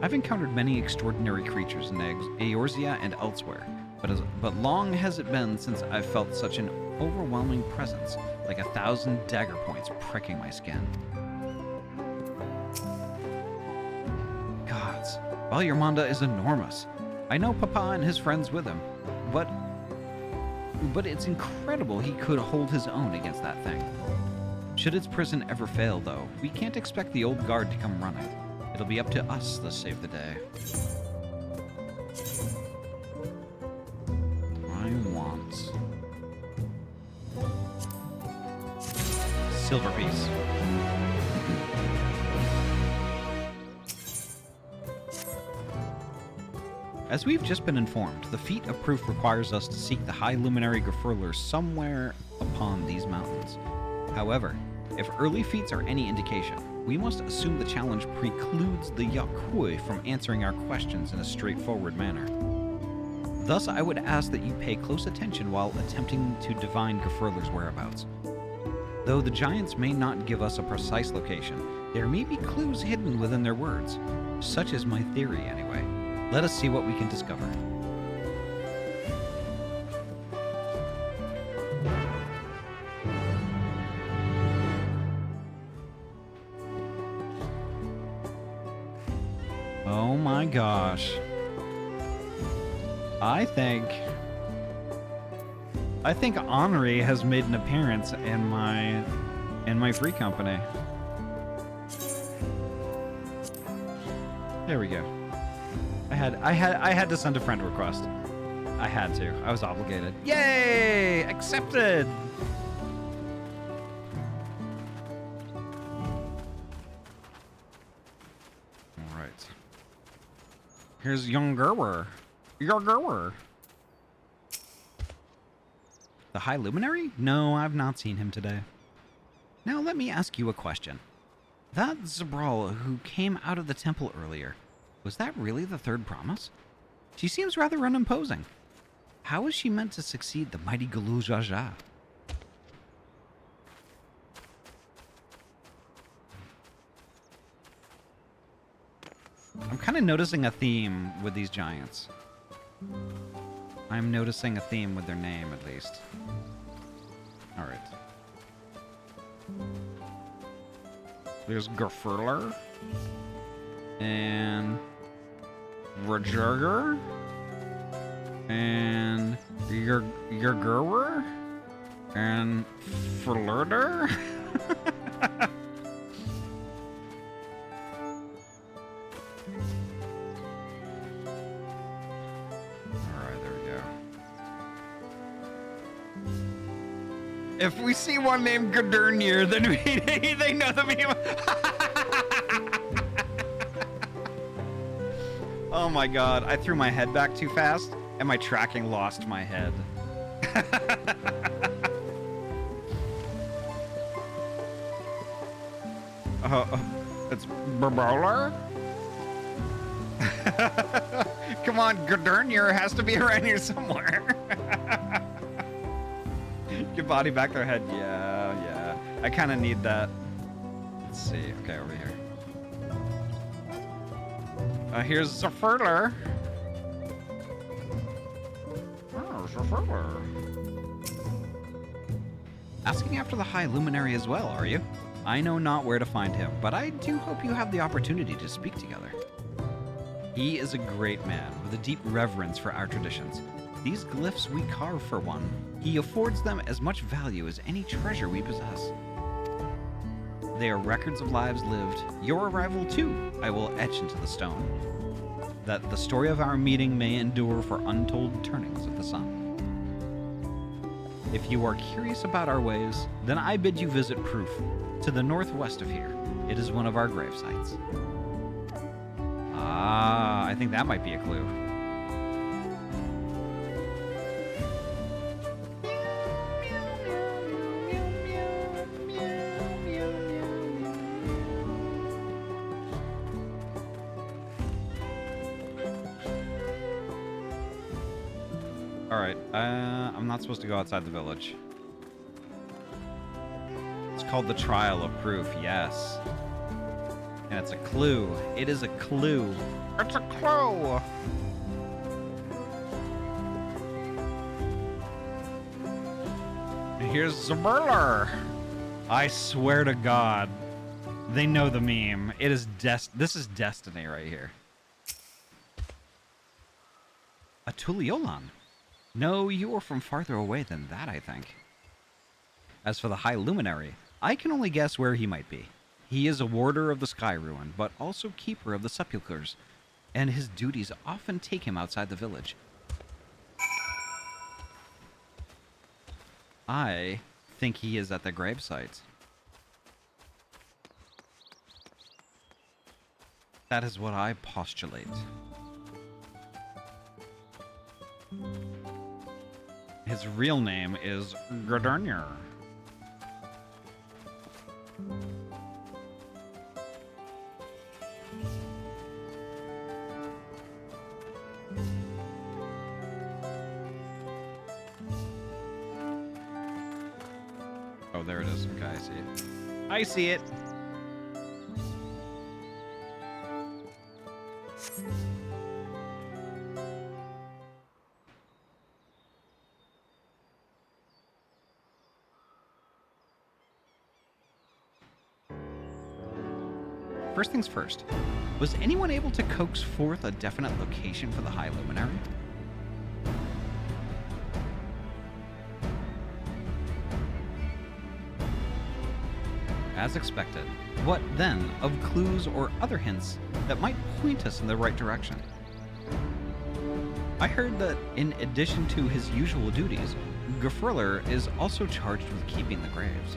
I've encountered many extraordinary creatures in Eorzea and elsewhere, but long has it been since I've felt such an overwhelming presence, like 1,000 dagger points pricking my skin. Gods, Valyermanda is enormous. I know Papa and his friends with him, but it's incredible he could hold his own against that thing. Should its prison ever fail, though, we can't expect the old guard to come running. It'll be up to us to save the day. I want silver piece. As we've just been informed, the feat of proof requires us to seek the High Luminary Gefurler somewhere upon these mountains. However, If early feats are any indication, we must assume the challenge precludes the Yakui from answering our questions in a straightforward manner. Thus, I would ask that you pay close attention while attempting to divine Gefurler's whereabouts. Though the giants may not give us a precise location, there may be clues hidden within their words. Such is my theory, anyway. Let us see what we can discover. Oh my gosh. I think Henri has made an appearance in my free company. There we go. I had to send a friend request. I had to. I was obligated. Yay! Accepted. All right. Here's Youngurwer. Youngurwer. The High Luminary? No, I've not seen him today. Now let me ask you a question. That Zabral who came out of the temple earlier, was that really the third promise? She seems rather unimposing. How is she meant to succeed the mighty Galul Jaja? I'm kind of noticing a theme with these giants. I'm noticing a theme with their name, at least. All right. There's Gefurler. And Rajurger. And Yurgurwer. And Flirter. If we see one named Gudernir, then they know the meme. Oh my god, I threw my head back too fast, and my tracking lost my head. It's Burbola? Come on, Gudernir has to be around here somewhere. Get body back their head. Yeah. I kind of need that. Let's see. Okay, over here. Here's Zafurler. Oh, Zafurler. Asking after the High Luminary as well, are you? I know not where to find him, but I do hope you have the opportunity to speak together. He is a great man with a deep reverence for our traditions. These glyphs we carve for one. He affords them as much value as any treasure we possess. They are records of lives lived. Your arrival, too, I will etch into the stone, that the story of our meeting may endure for untold turnings of the sun. If you are curious about our ways, then I bid you visit Proof, to the northwest of here. It is one of our grave sites. Ah, I think that might be a clue. Alright, I'm not supposed to go outside the village. It's called the Trial of Proof, yes. And it's a clue. It is a clue. It's a clue! And here's Zaburler! I swear to God, they know the meme. It is this is destiny right here. A Tuliolan. No, you are from farther away than that, I think. As for the High Luminary, I can only guess where he might be. He is a warder of the Sky Ruin, but also keeper of the sepulchres, and his duties often take him outside the village. I think he is at the gravesite. That is what I postulate. His real name is Gudernir. Oh, there it is. Okay, I see it. I see it. First things first, was anyone able to coax forth a definite location for the High Luminary? As expected, what then of clues or other hints that might point us in the right direction? I heard that in addition to his usual duties, Gefriller is also charged with keeping the graves.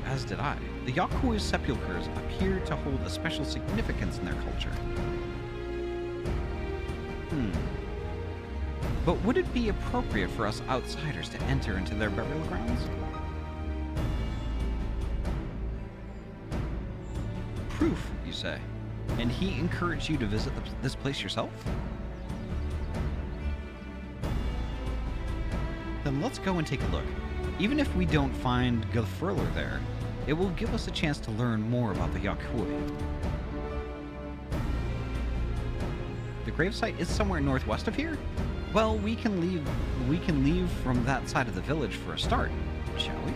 As did I. The Yaku's sepulchres appear to hold a special significance in their culture. But would it be appropriate for us outsiders to enter into their burial grounds? Proof, you say? And he encouraged you to visit this place yourself? Then let's go and take a look. Even if we don't find Gefriller there, it will give us a chance to learn more about the Yakui. The gravesite is somewhere northwest of here? Well, we can leave from that side of the village for a start, shall we?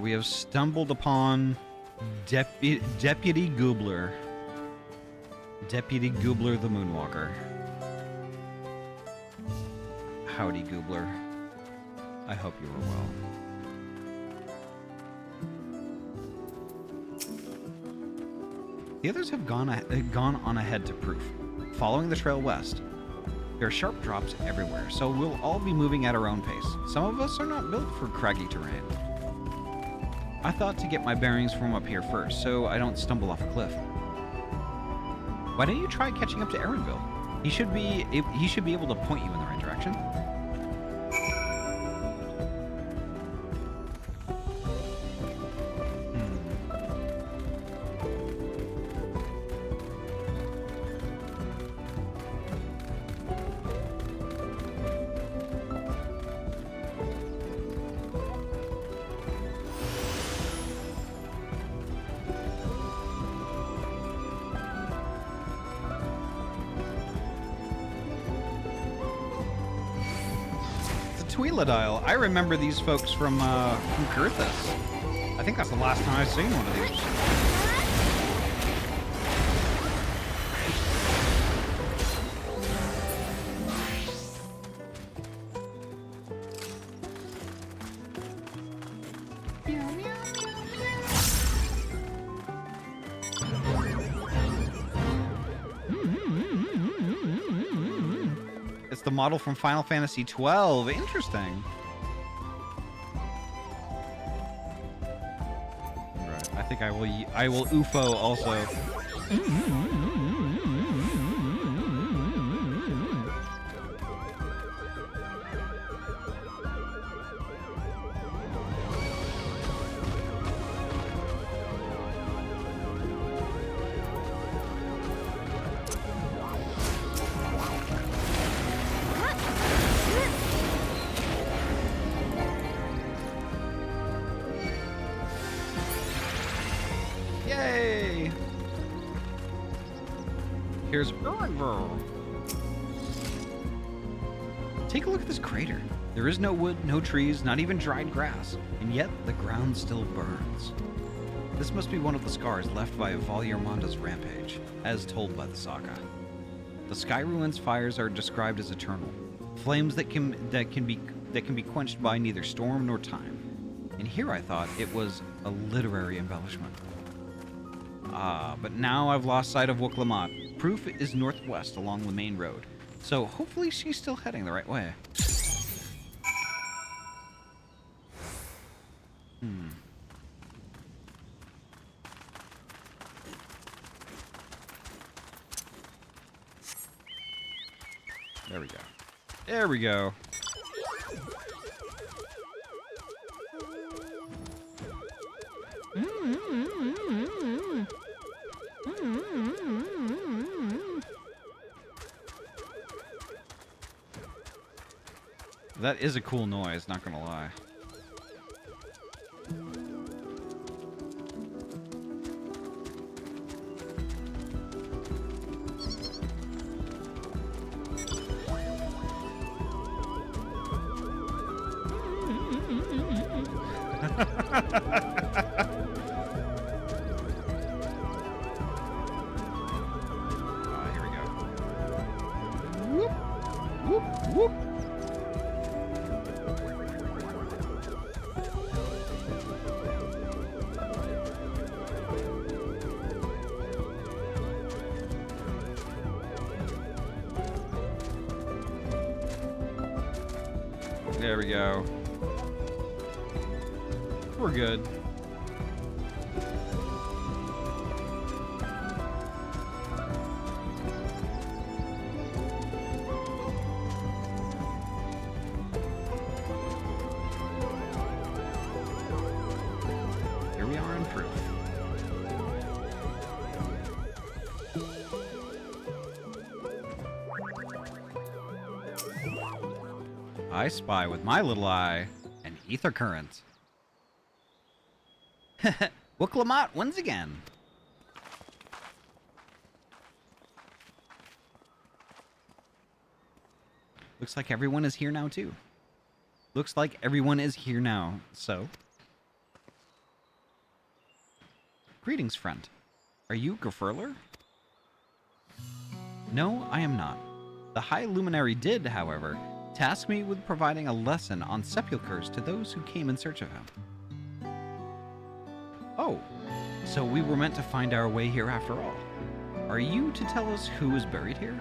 We have stumbled upon Deputy Goobler. Deputy Goobler the Moonwalker. Howdy, Goobler. I hope you are well. The others have gone on ahead to Proof, following the trail west. There are sharp drops everywhere, so we'll all be moving at our own pace. Some of us are not built for craggy terrain. I thought to get my bearings from up here first, so I don't stumble off a cliff. Why don't you try catching up to Aaronville? He should be able to point you in the right direction. Dial. I remember these folks from Kurthus. I think that's the last time I've seen one of these. It's the model from Final Fantasy XII. Interesting. Right. I think I will UFO also. Here's Aaronville. Take a look at this crater. There is no wood, no trees, not even dried grass, and yet the ground still burns. This must be one of the scars left by Valyarmanda's rampage, as told by the saga. The Sky Ruins fires are described as eternal, flames that can be quenched by neither storm nor time. And here I thought it was a literary embellishment. But now I've lost sight of Wuklamot. Proof is northwest along the main road, so hopefully she's still heading the right way. There we go. There we go. That is a cool noise, not gonna lie. Here we go. Whoop, whoop, whoop. There we go. We're good. Here we are in proof. I spy with my little eye an ether current. Wooklamat once again. Looks like everyone is here now too. Looks like everyone is here now, so. Greetings, friend. Are you Gefurler? No, I am not. The High Luminary did, however, task me with providing a lesson on sepulchres to those who came in search of him. Oh, so we were meant to find our way here after all. Are you to tell us who is buried here?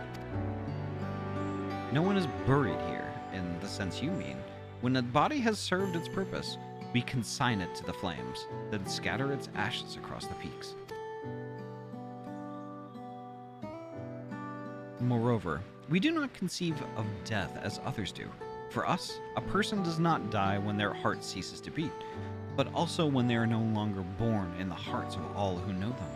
No one is buried here, in the sense you mean. When a body has served its purpose, we consign it to the flames, then scatter its ashes across the peaks. Moreover, we do not conceive of death as others do. For us, a person does not die when their heart ceases to beat, but also when they are no longer born in the hearts of all who know them.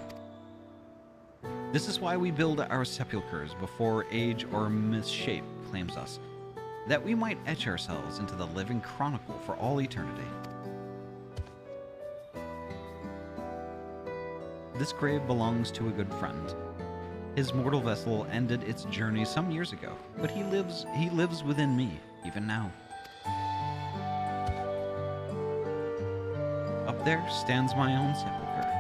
This is why we build our sepulchres before age or misshape claims us, that we might etch ourselves into the living chronicle for all eternity. This grave belongs to a good friend. His mortal vessel ended its journey some years ago, but he lives within me, even now. Up there stands my own sepulcher.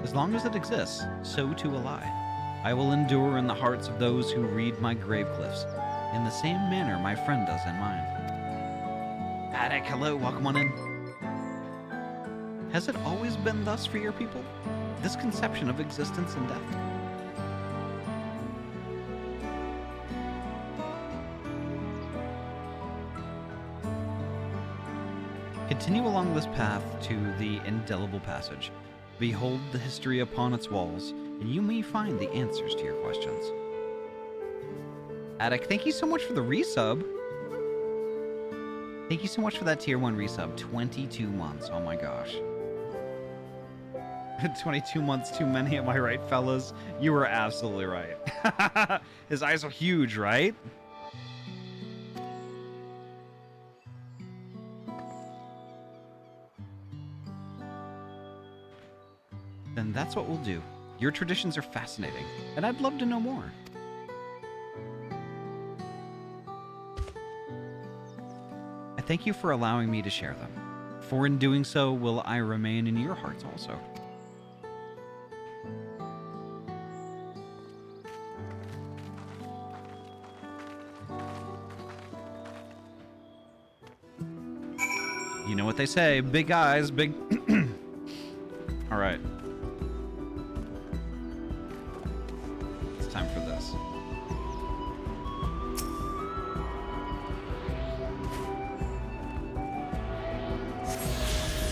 As long as it exists, so too will I will endure in the hearts of those who read my grave cliffs, in the same manner my friend does in mine. Ahty, hello, welcome on in. Has it always been thus for your people? This conception of existence and death? Continue along this path to the indelible passage. Behold the history upon its walls, and you may find the answers to your questions. Ahty, thank you so much for the resub. Thank you so much for that tier 1 resub. 22 months. Oh my gosh. 22 months too many, am I right, fellas? You were absolutely right. His eyes are huge, right? Then that's what we'll do. Your traditions are fascinating, and I'd love to know more. I thank you for allowing me to share them, for in doing so will I remain in your hearts also. You know what they say, big eyes, big... All right. It's time for this.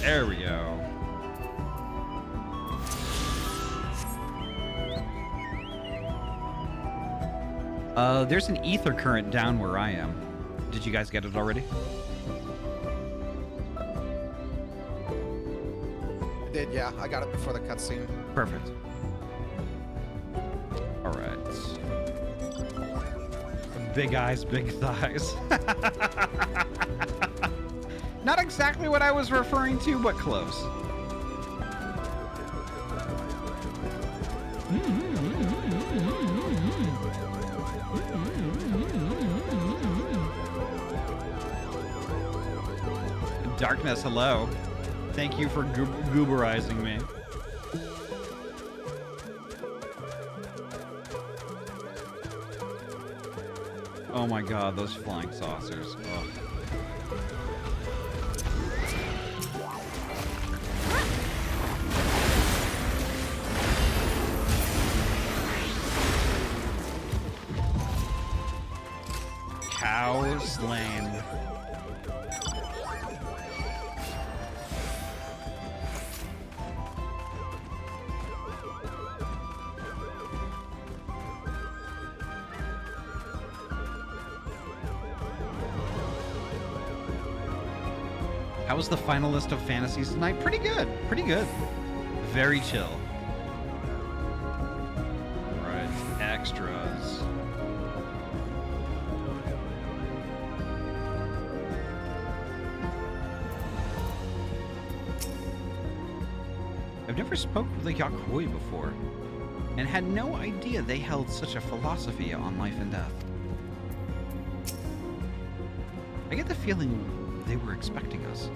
There we go. There's an ether current down where I am. Did you guys get it already? I did, yeah. I got it before the cutscene. Perfect. All right. Big eyes, big thighs. Not exactly what I was referring to, but close. Darkness, hello. Thank you for gooberizing me. Oh my god, those flying saucers. Ugh. Cow slain. How was the finalist of Fantasies tonight? Pretty good. Pretty good. Very chill. Right. Extras. I've never spoke with the Yakuoi before, and had no idea they held such a philosophy on life and death. I get the feeling they were expecting us.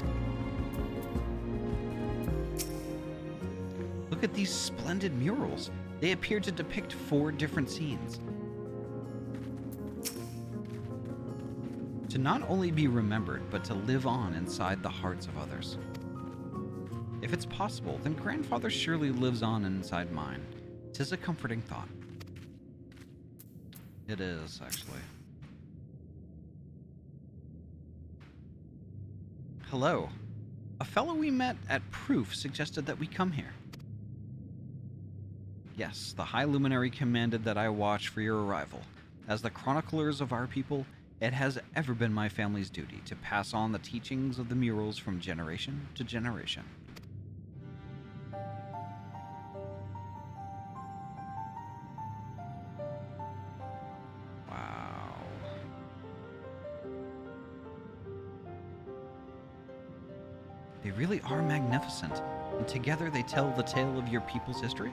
Look at these splendid murals. They appear to depict 4 different scenes. To not only be remembered, but to live on inside the hearts of others. If it's possible, then grandfather surely lives on inside mine. 'Tis a comforting thought. It is, actually. Hello. A fellow we met at Proof suggested that we come here. Yes, the High Luminary commanded that I watch for your arrival. As the chroniclers of our people, it has ever been my family's duty to pass on the teachings of the murals from generation to generation. Wow. They really are magnificent, and together they tell the tale of your people's history.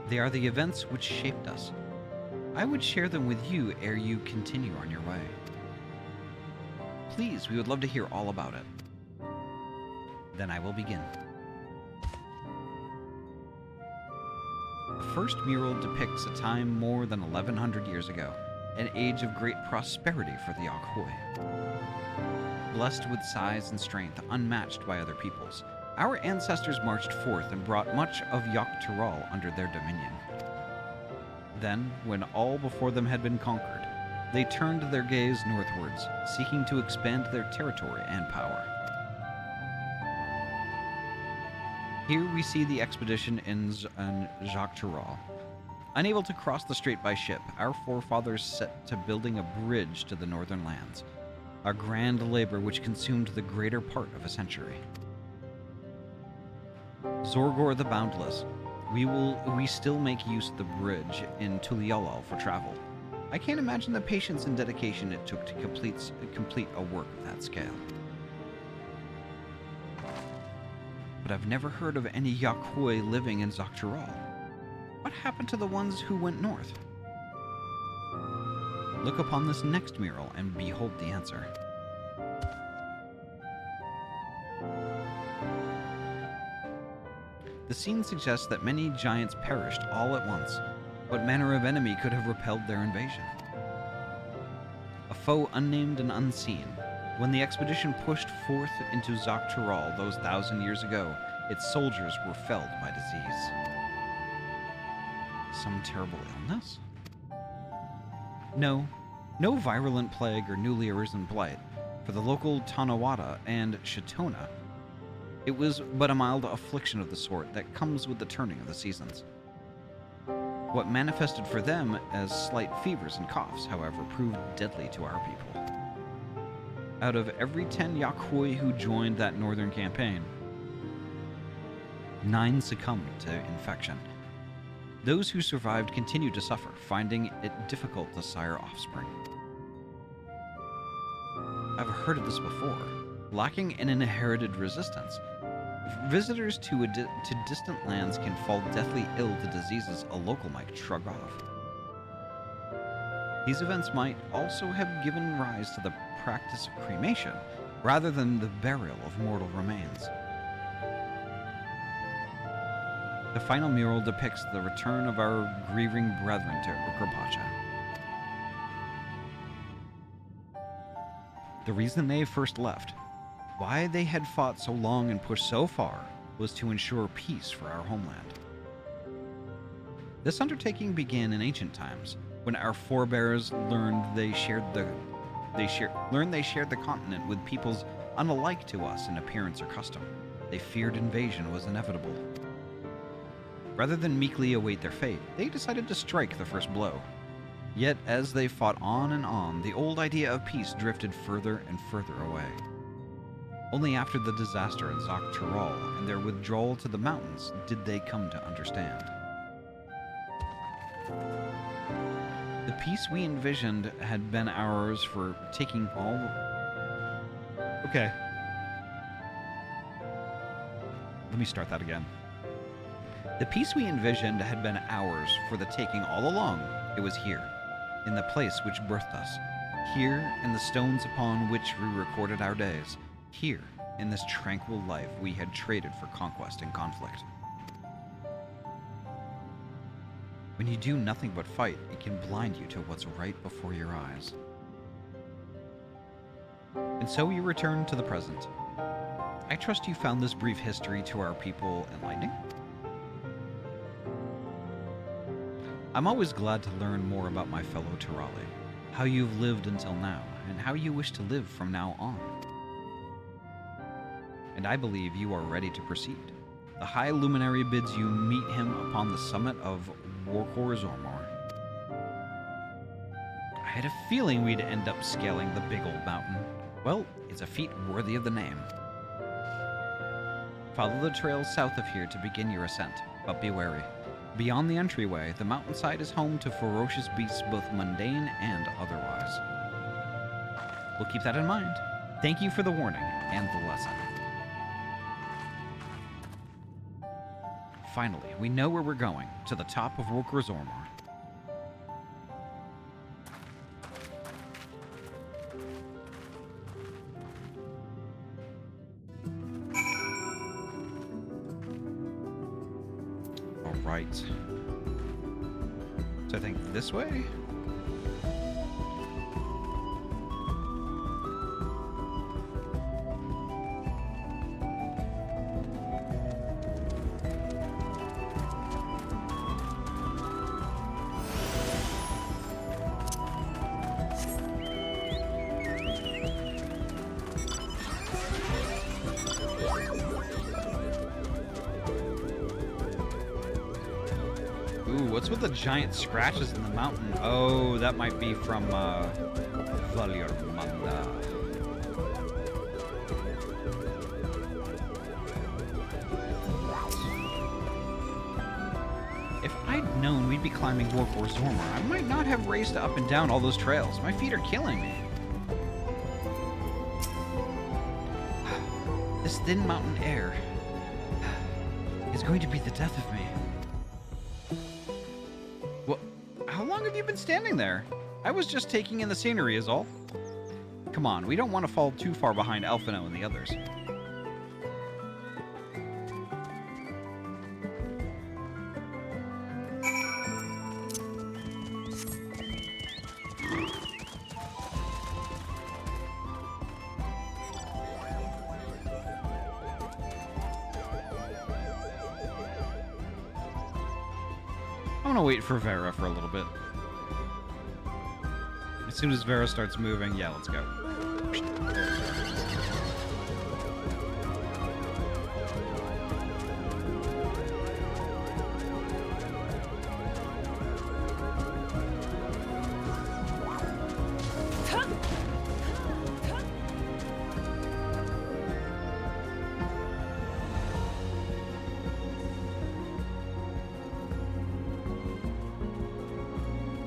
They are the events which shaped us. I would share them with you ere you continue on your way. Please, we would love to hear all about it. Then I will begin. The first mural depicts a time more than 1100 years ago, an age of great prosperity for the Yakuoi. Blessed with size and strength unmatched by other peoples, our ancestors marched forth and brought much of Yogg-Tyrol under their dominion. Then, when all before them had been conquered, they turned their gaze northwards, seeking to expand their territory and power. Here we see the expedition in Yogg-Tyrol. Unable to cross the strait by ship, our forefathers set to building a bridge to the northern lands, a grand labor which consumed the greater part of a century. Zorgor the Boundless, we still make use of the bridge in Tuliolol for travel. I can't imagine the patience and dedication it took to complete a work of that scale. But I've never heard of any Yakuoi living in Yogg-Tyrol. What happened to the ones who went north? Look upon this next mural and behold the answer. The scene suggests that many giants perished all at once. What manner of enemy could have repelled their invasion? A foe unnamed and unseen. When the expedition pushed forth into Yogg-Tyrol those 1,000 years ago, its soldiers were felled by disease. Some terrible illness? No virulent plague or newly arisen blight. For the local Tanawada and Shitona, it was but a mild affliction of the sort that comes with the turning of the seasons. What manifested for them as slight fevers and coughs, however, proved deadly to our people. Out of every 10 Yakhoi who joined that northern campaign, 9 succumbed to infection. Those who survived continued to suffer, finding it difficult to sire offspring. I've heard of this before. Lacking an inherited resistance, visitors to distant lands can fall deathly ill to diseases a local might shrug off. These events might also have given rise to the practice of cremation, rather than the burial of mortal remains. The final mural depicts the return of our grieving brethren to Ukrapacha. The reason they first left, why they had fought so long and pushed so far, was to ensure peace for our homeland. This undertaking began in ancient times, when our forebears learned they shared the continent with peoples unalike to us in appearance or custom. They feared invasion was inevitable. Rather than meekly await their fate, they decided to strike the first blow. Yet, as they fought on and on, the old idea of peace drifted further and further away. Only after the disaster at Dawntrail and their withdrawal to the mountains did they come to understand. The peace we envisioned had been ours for taking all... Okay. Let me start that again. The peace we envisioned had been ours for the taking all along. It was here, in the place which birthed us. Here, in the stones upon which we recorded our days. Here, in this tranquil life we had traded for conquest and conflict. When you do nothing but fight, it can blind you to what's right before your eyes. And so you return to the present. I trust you found this brief history to our people enlightening? I'm always glad to learn more about my fellow Tirali, how you've lived until now, and how you wish to live from now on. And I believe you are ready to proceed. The High Luminary bids you meet him upon the summit of Workor Zormor. I had a feeling we'd end up scaling the big old mountain. Well, it's a feat worthy of the name. Follow the trail south of here to begin your ascent, but be wary. Beyond the entryway, the mountainside is home to ferocious beasts both mundane and otherwise. We'll keep that in mind. Thank you for the warning and the lesson. Finally, we know where we're going, to the top of Workor Zormor. Right. So I think this way? What's with the giant scratches in the mountain? Oh, that might be from Valyarmanda. If I'd known we'd be climbing Workor Zormor, I might not have raced up and down all those trails. My feet are killing me. This thin mountain air is going to be the death of me. How long have you been standing there? I was just taking in the scenery is all. Come on, we don't want to fall too far behind Alphino and the others. I'm gonna wait for Vera for a little bit. As soon as Vera starts moving, yeah, let's go.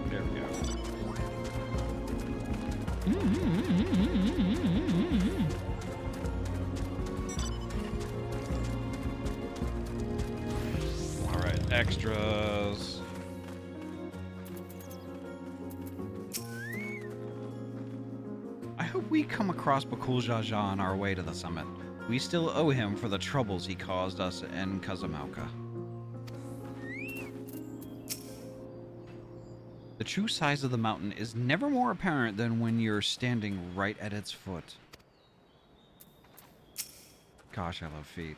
There we go. All right, extras. I hope we come across Bakul Jaja on our way to the summit. We still owe him for the troubles he caused us in Kazamauka. The true size of the mountain is never more apparent than when you're standing right at its foot. Gosh, I love feet.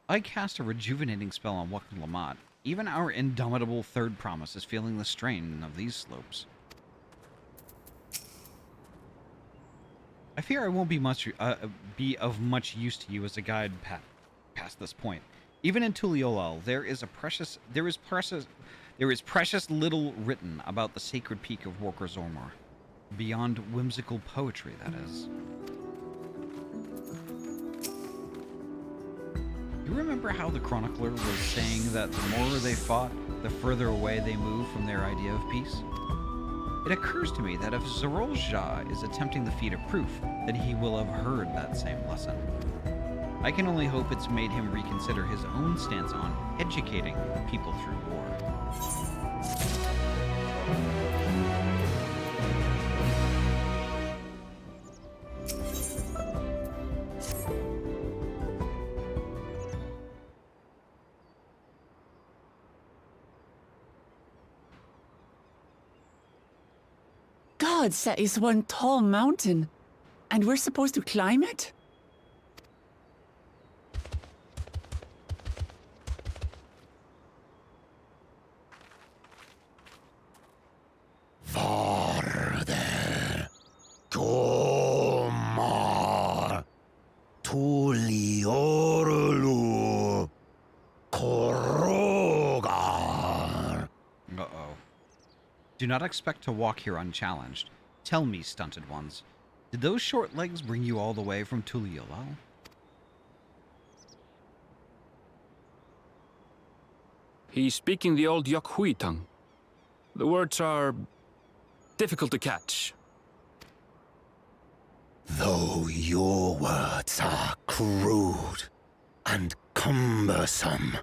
I cast a rejuvenating spell on Wakil Lamat. Even our indomitable third promise is feeling the strain of these slopes. I fear I won't be of much use to you as a guide past this point. Even in Tuliolal, there is precious little written about the sacred peak of Worker Zormor. Beyond whimsical poetry, that is. You remember how the chronicler was saying that the more they fought, the further away they moved from their idea of peace? It occurs to me that if Zorolja is attempting the feat of proof, then he will have heard that same lesson. I can only hope it's made him reconsider his own stance on educating people through war. Gods, that is one tall mountain. And we're supposed to climb it? Farther. Tomar. Tuliorlu. Korogar. Uh-oh. Do not expect to walk here unchallenged. Tell me, stunted ones, did those short legs bring you all the way from Tuliolal? He's speaking the old Yokhui tongue. The words are difficult to catch. Though your words are crude and cumbersome,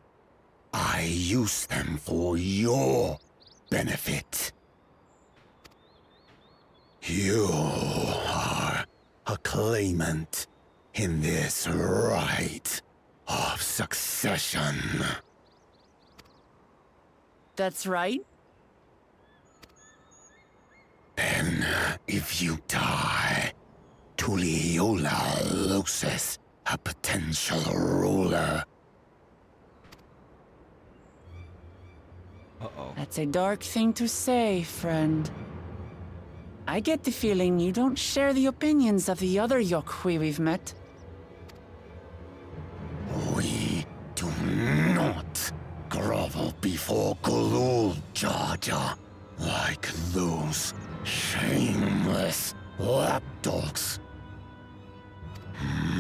I use them for your benefit. You are a claimant in this right of succession. That's right. Then, if you die, Tuliola loses a potential ruler. Uh-oh. That's a dark thing to say, friend. I get the feeling you don't share the opinions of the other Yokhui we've met. We do not grovel before Gulul Jaja like those shameless lapdogs.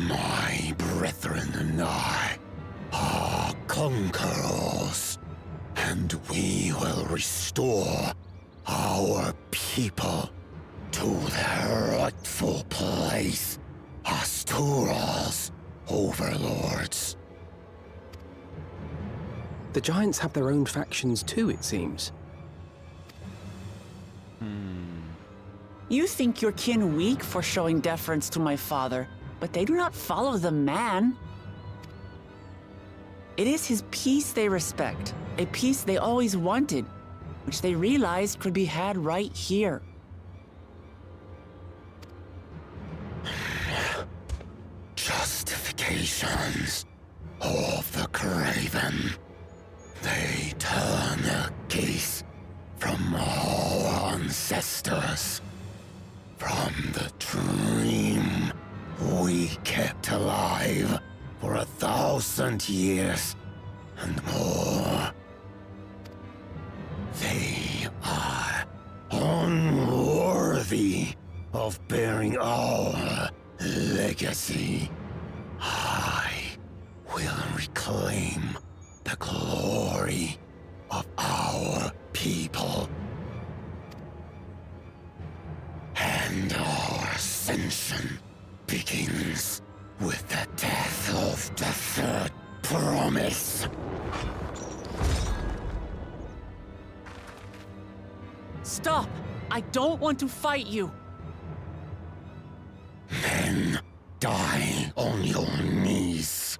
My brethren and I are conquerors, and we will restore our people to their rightful place as Tural's overlords. The Giants have their own factions too, it seems. You think your kin weak for showing deference to my father, but they do not follow the man. It is his peace they respect, a peace they always wanted, which they realized could be had right here. Justifications of the craven. They turn their gaze from our ancestors From the dream we kept alive for 1,000 years and more. They are unworthy of bearing our legacy. I will reclaim the glory of our people. And our ascension begins with the death of the third promise. Stop! I don't want to fight you! Then die on your knees.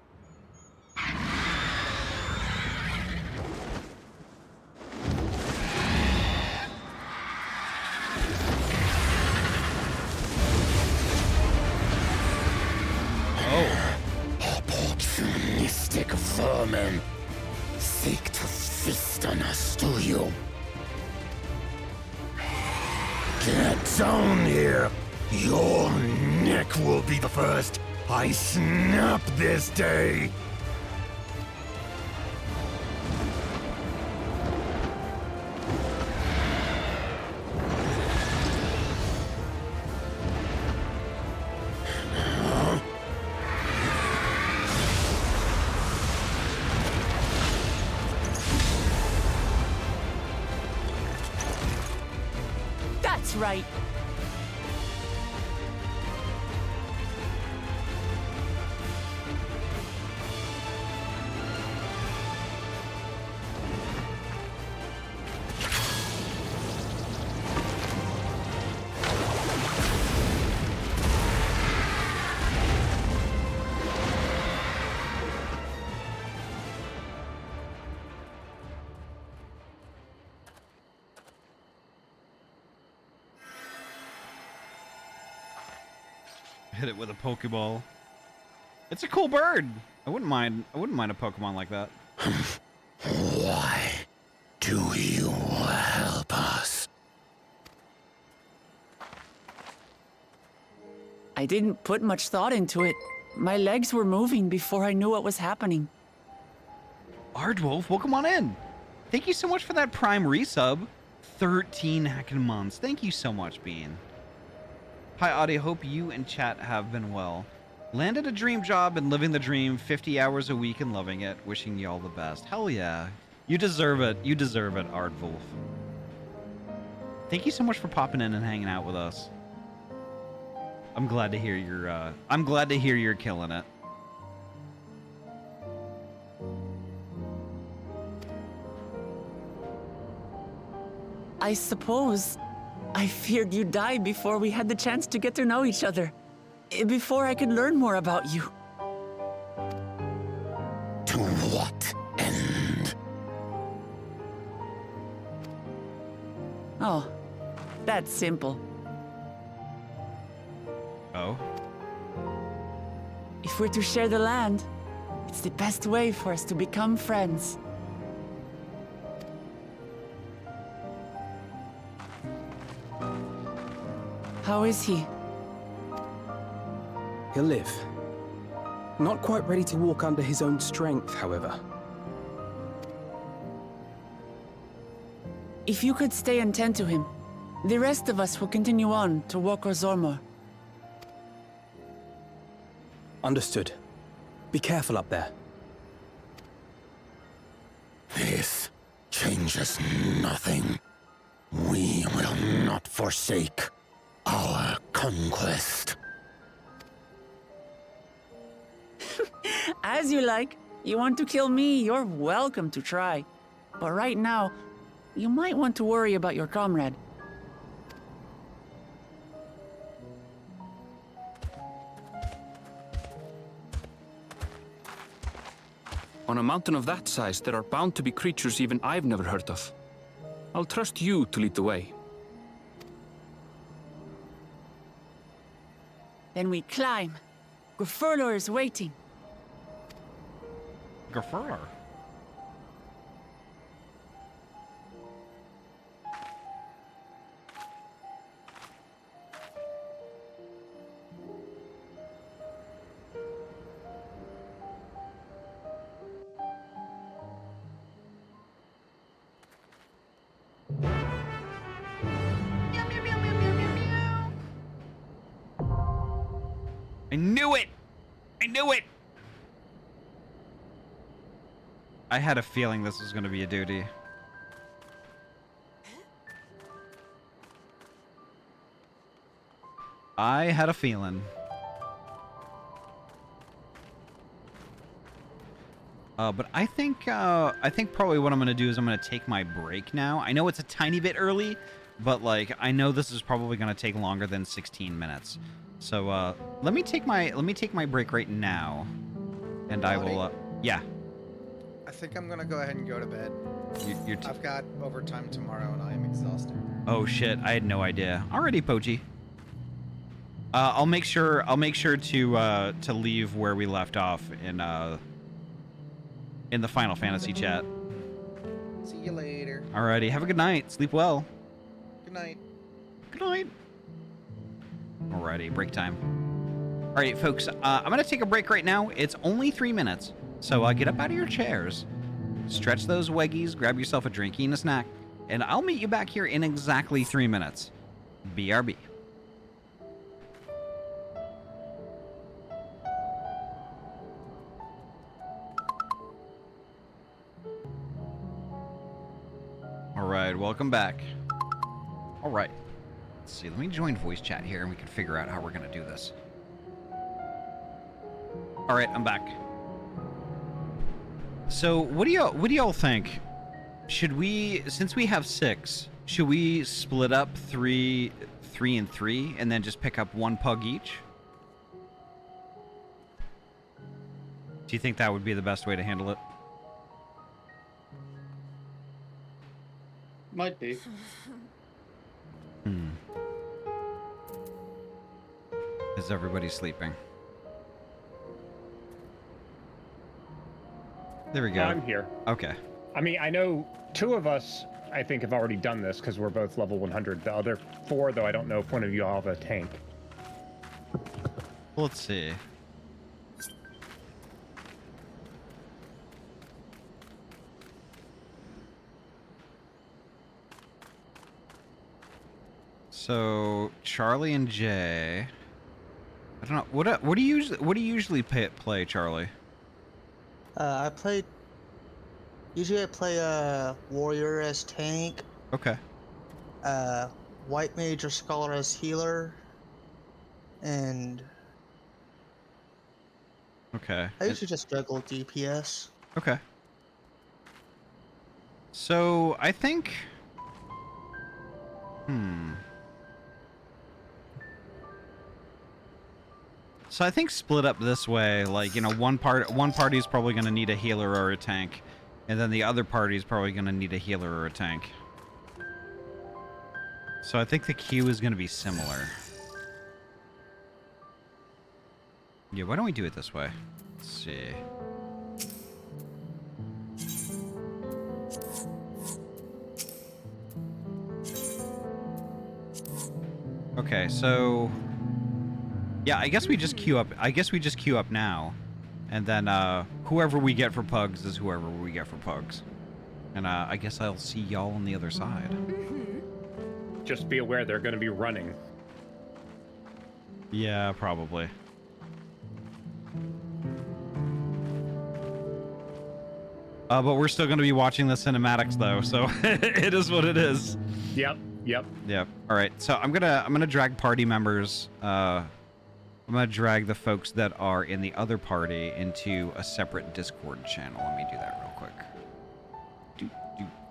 Opportunistic vermin seek to feast on us, do you? Get down here! Your neck will be the first I snap this day! That's right! Hit it with a Pokeball. It's a cool bird. I wouldn't mind a Pokemon like that. Why do you help us? I didn't put much thought into it. My legs were moving before I knew what was happening. Aardwolf, welcome on in. Thank you so much for that Prime resub. 13 heckin' months. Thank you so much, Bean. Hi, Ahty. Hope you and chat have been well. Landed a dream job and living the dream 50 hours a week and loving it. Wishing you all the best. Hell yeah. You deserve it. You deserve it, Aardwolf. Thank you so much for popping in and hanging out with us. I'm glad to hear you're killing it. I suppose I feared you'd die before we had the chance to get to know each other. Before I could learn more about you. To what end? Oh, that's simple. Oh? If we're to share the land, it's the best way for us to become friends. How is he? He'll live. Not quite ready to walk under his own strength, however. If you could stay and tend to him, the rest of us will continue on to Zormor. Understood. Be careful up there. This changes nothing. We will not forsake our conquest. As you like. You want to kill me, you're welcome to try. But right now, you might want to worry about your comrade. On a mountain of that size, there are bound to be creatures even I've never heard of. I'll trust you to lead the way. Then we climb. Grufurlor is waiting. Grufurlor? I knew it! I knew it! I had a feeling this was going to be a duty. I had a feeling. But I think probably what I'm gonna do is I'm gonna take my break now. I know it's a tiny bit early, but like I know this is probably gonna take longer than 16 minutes. So let me take my break right now, and I will. Yeah. I think I'm gonna go ahead and go to bed. You're I've got overtime tomorrow, and I am exhausted. Oh shit! I had no idea. Alrighty, Pochi. I'll make sure to leave where we left off in the Final Fantasy chat. See you later. Alrighty, have a good night. Sleep well. Good night. Good night. Alrighty, break time. Alright, folks, I'm gonna take a break right now. It's only 3 minutes, so get up out of your chairs, stretch those weggies, grab yourself a drink, eat a snack, and I'll meet you back here in exactly 3 minutes. BRB. Alright, welcome back. Alright. Let's see, let me join voice chat here and we can figure out how we're gonna do this. Alright, I'm back. So what do y'all think? Should we, since we have 6, should we split up 3 and 3 and then just pick up 1 pug each? Do you think that would be the best way to handle it? Might be. Is everybody sleeping? There we go. I'm here. Okay. I mean, I know 2 of us, I think, have already done this because we're both level 100. The other 4, though, I don't know if one of you all have a tank. Let's see. So Charlie and Jay, I don't know what do you usually play, Charlie? Usually I play warrior as tank. Okay. White mage or scholar as healer, and okay. I usually just juggle DPS. Okay. So I think. So I think split up this way, like, you know, one party is probably going to need a healer or a tank, and then the other party is probably going to need a healer or a tank. So I think the queue is going to be similar. Yeah, why don't we do it this way? Let's see. Okay, so yeah, I guess we just queue up now, and then whoever we get for pugs is whoever we get for pugs, and I guess I'll see y'all on the other side. Just be aware they're going to be running. Yeah, probably. But we're still going to be watching the cinematics though, so it is what it is. Yep. All right, so I'm gonna drag party members. I'm gonna drag the folks that are in the other party into a separate Discord channel. Let me do that real quick.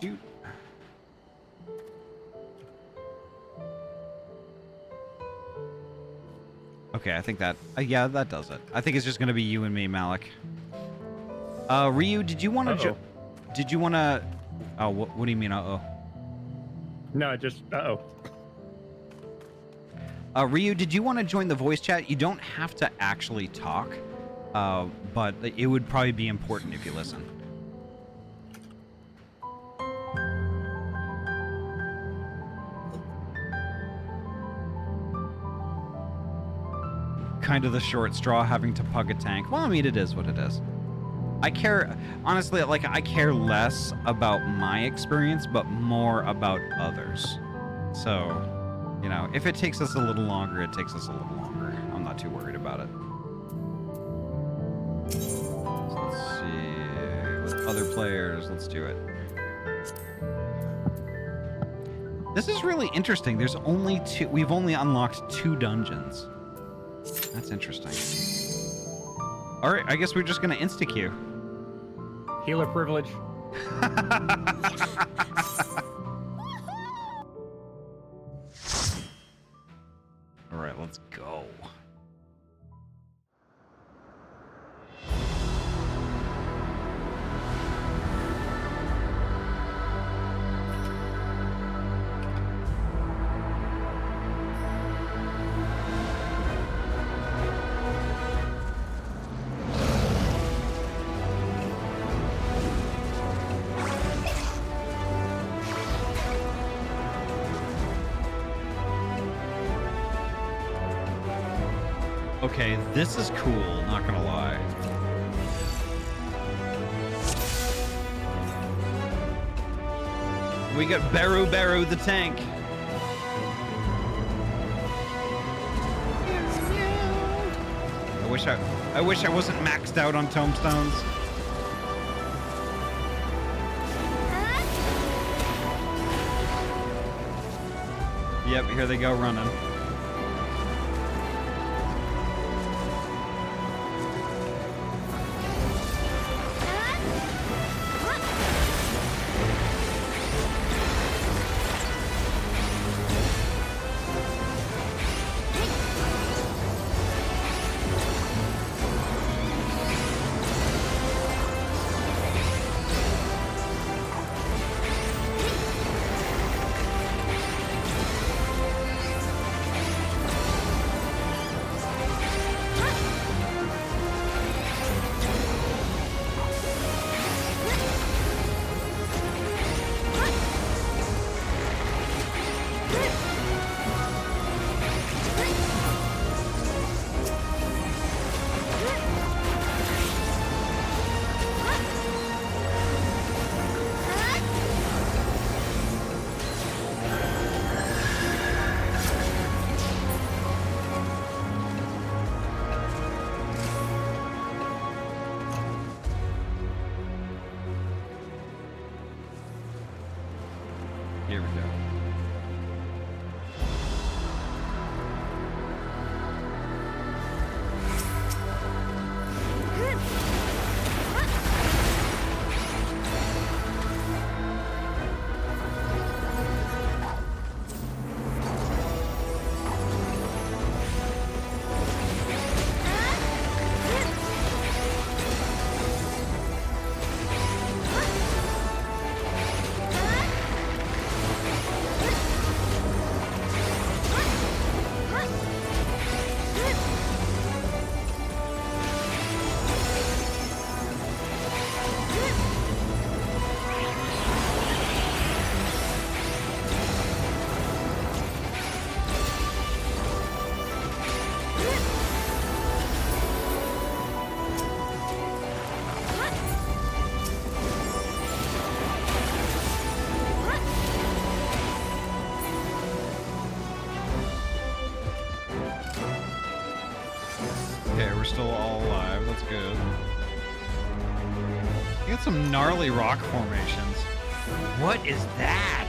Doot. Okay, I think that yeah, that does it. I think it's just gonna be you and me, Malik. Ryu, did you want to? Did you want to? Oh, what do you mean? No, just Ryu, did you want to join the voice chat? You don't have to actually talk, but it would probably be important if you listen. Kind of the short straw having to pug a tank. Well, I mean, it is what it is. I care, honestly, like, I care less about my experience, but more about others. So, you know, if it takes us a little longer, it takes us a little longer. I'm not too worried about it. see. With other players, let's do it. This is really interesting. There's only 2. We've only unlocked 2 dungeons. That's interesting. All right, I guess we're just gonna insta-queue. Healer privilege. All right, let's go. Okay, this is cool, not gonna lie. We got Baru Baru the tank. I wish I wasn't maxed out on tombstones. Yep, here they go running. Here we go. We're still all alive. That's good. You got some gnarly rock formations. What is that?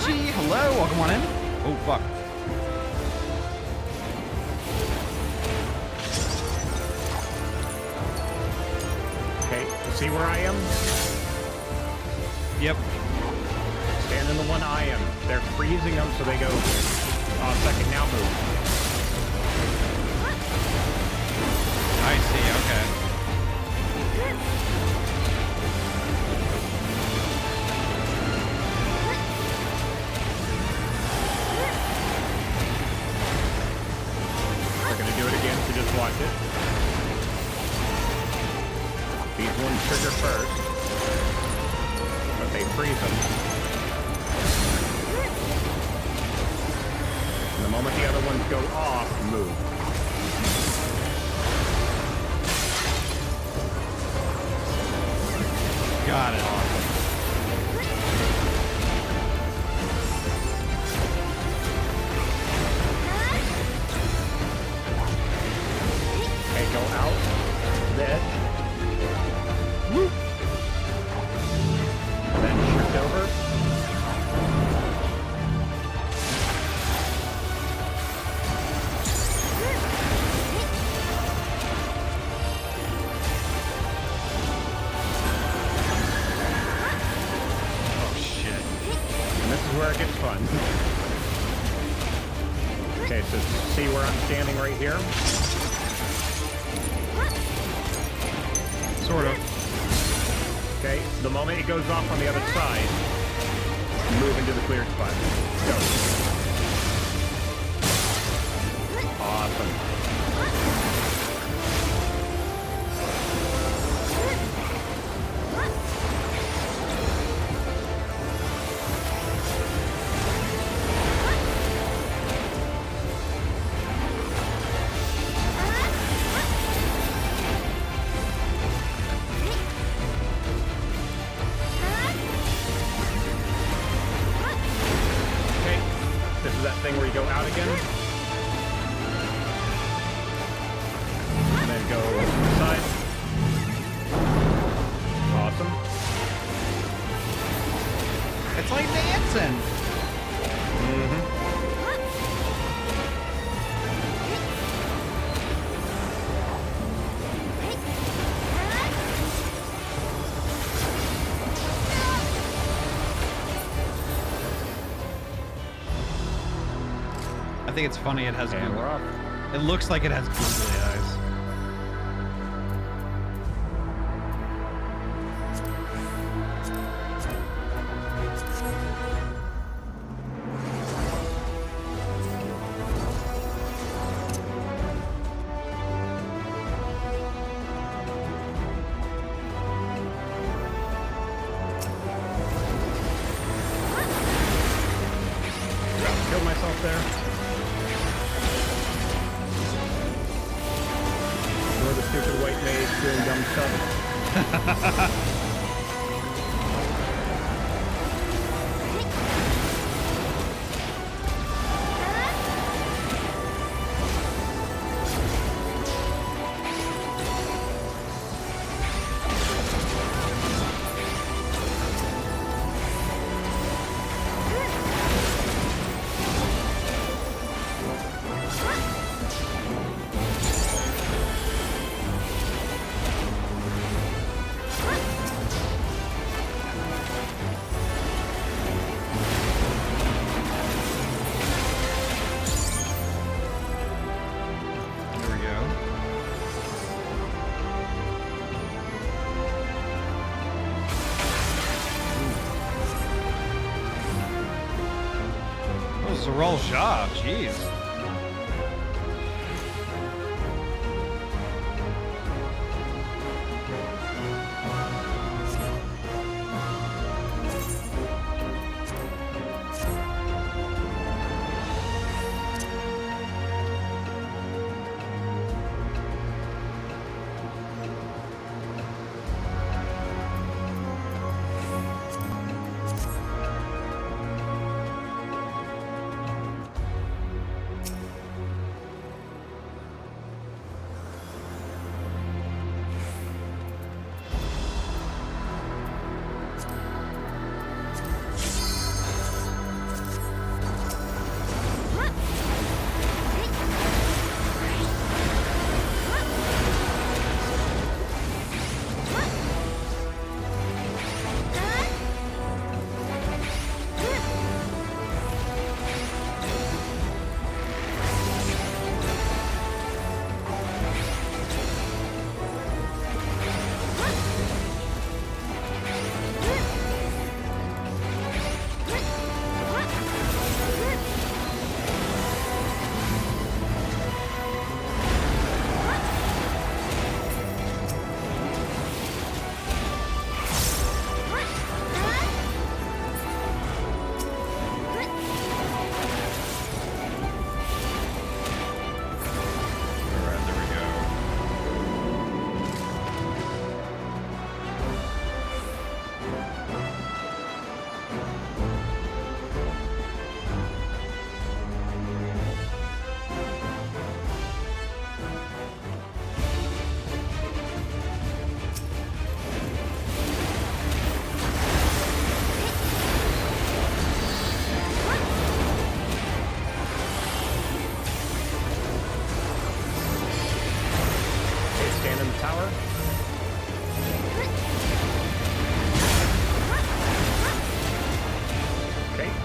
Hello, welcome on in. Oh, fuck. Okay, you see where I am? Yep. Stand in the one I am. They're freezing them so they go, second now move. I see, okay. Watch it. These ones trigger first, but they freeze them. The moment the other ones go off, move. Got it. Okay, go out. Then. Whoop. Then shift over. Where it gets fun. Okay, so see where I'm standing right here? Sort of. Okay, the moment it goes off on the other side, move into the cleared spot. Go. Awesome. Thing where you go out again. And then go side. Awesome. It's like dancing. I think it's funny it has and we're off. It looks like it has googly eyes. Killed myself there. The stupid white maze doing dumb stuff. This is a roll job, jeez.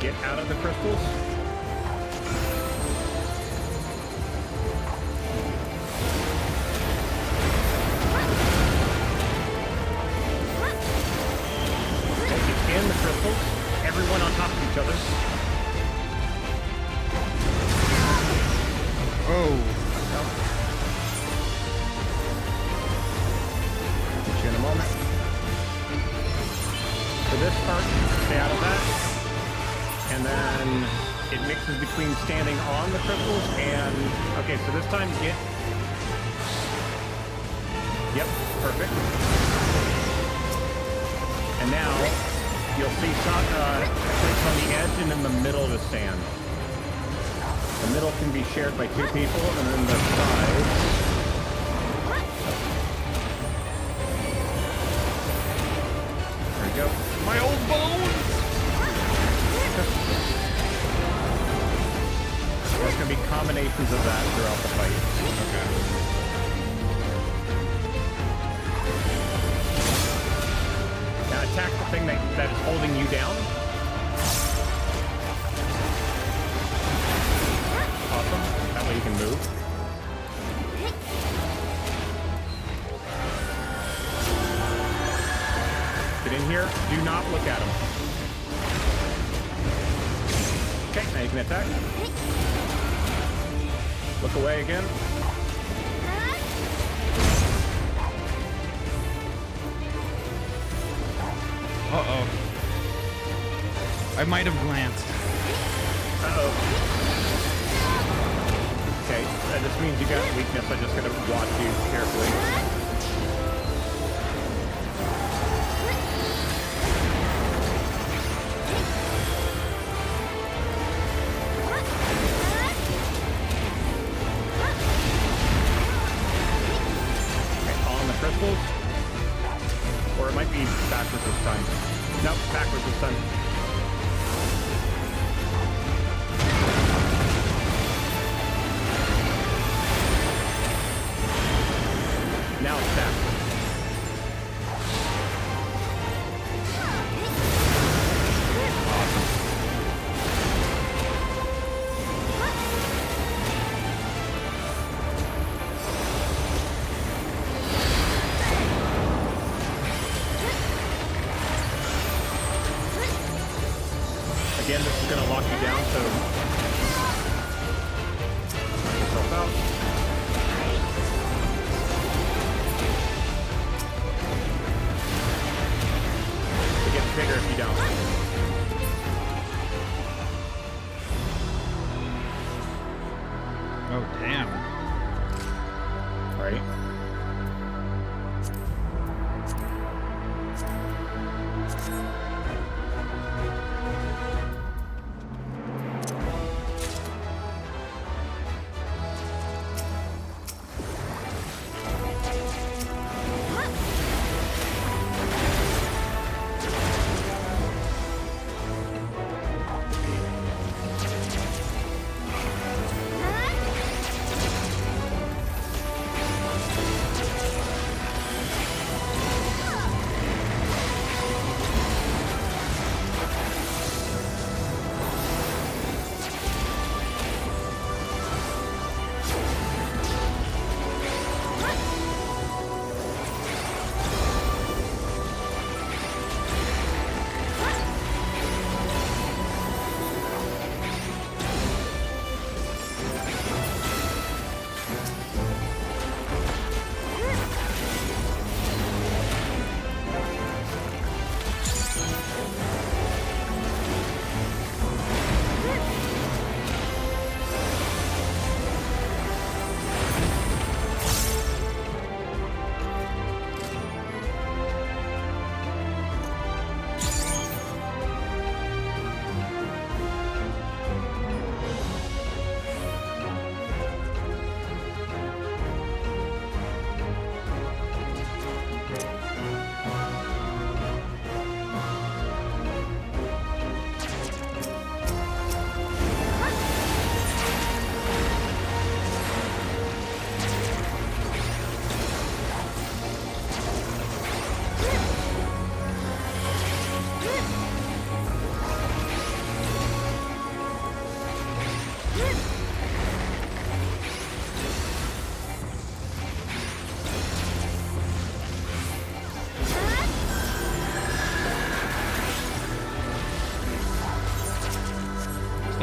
get out of the crystals. In the crystals, everyone on top of each other. Oh. Get you in a moment. For this part, stay out of that. And then it mixes between standing on the crystals and... Okay, so this time get... Yep, perfect. And now... You'll see place on the edge and in the middle to stand. The middle can be shared by 2 people, and then the sides. There you go. My old bones! There's going to be combinations of that throughout the fight. Okay. Now attack the thing that is holding you down. Awesome. That way you can move. Get in here. Do not look at him. Okay, now you can attack. Look away again. Uh-oh. I might have glanced. Uh-oh. Okay, this means you got weakness. I just gotta watch you carefully. Okay, on the crystals. Or it might be backwards this time. Nope, backwards this time. Now it's back. Again, this is going to lock you down, so knock yourself out. It gets bigger if you don't. Oh, damn. Right.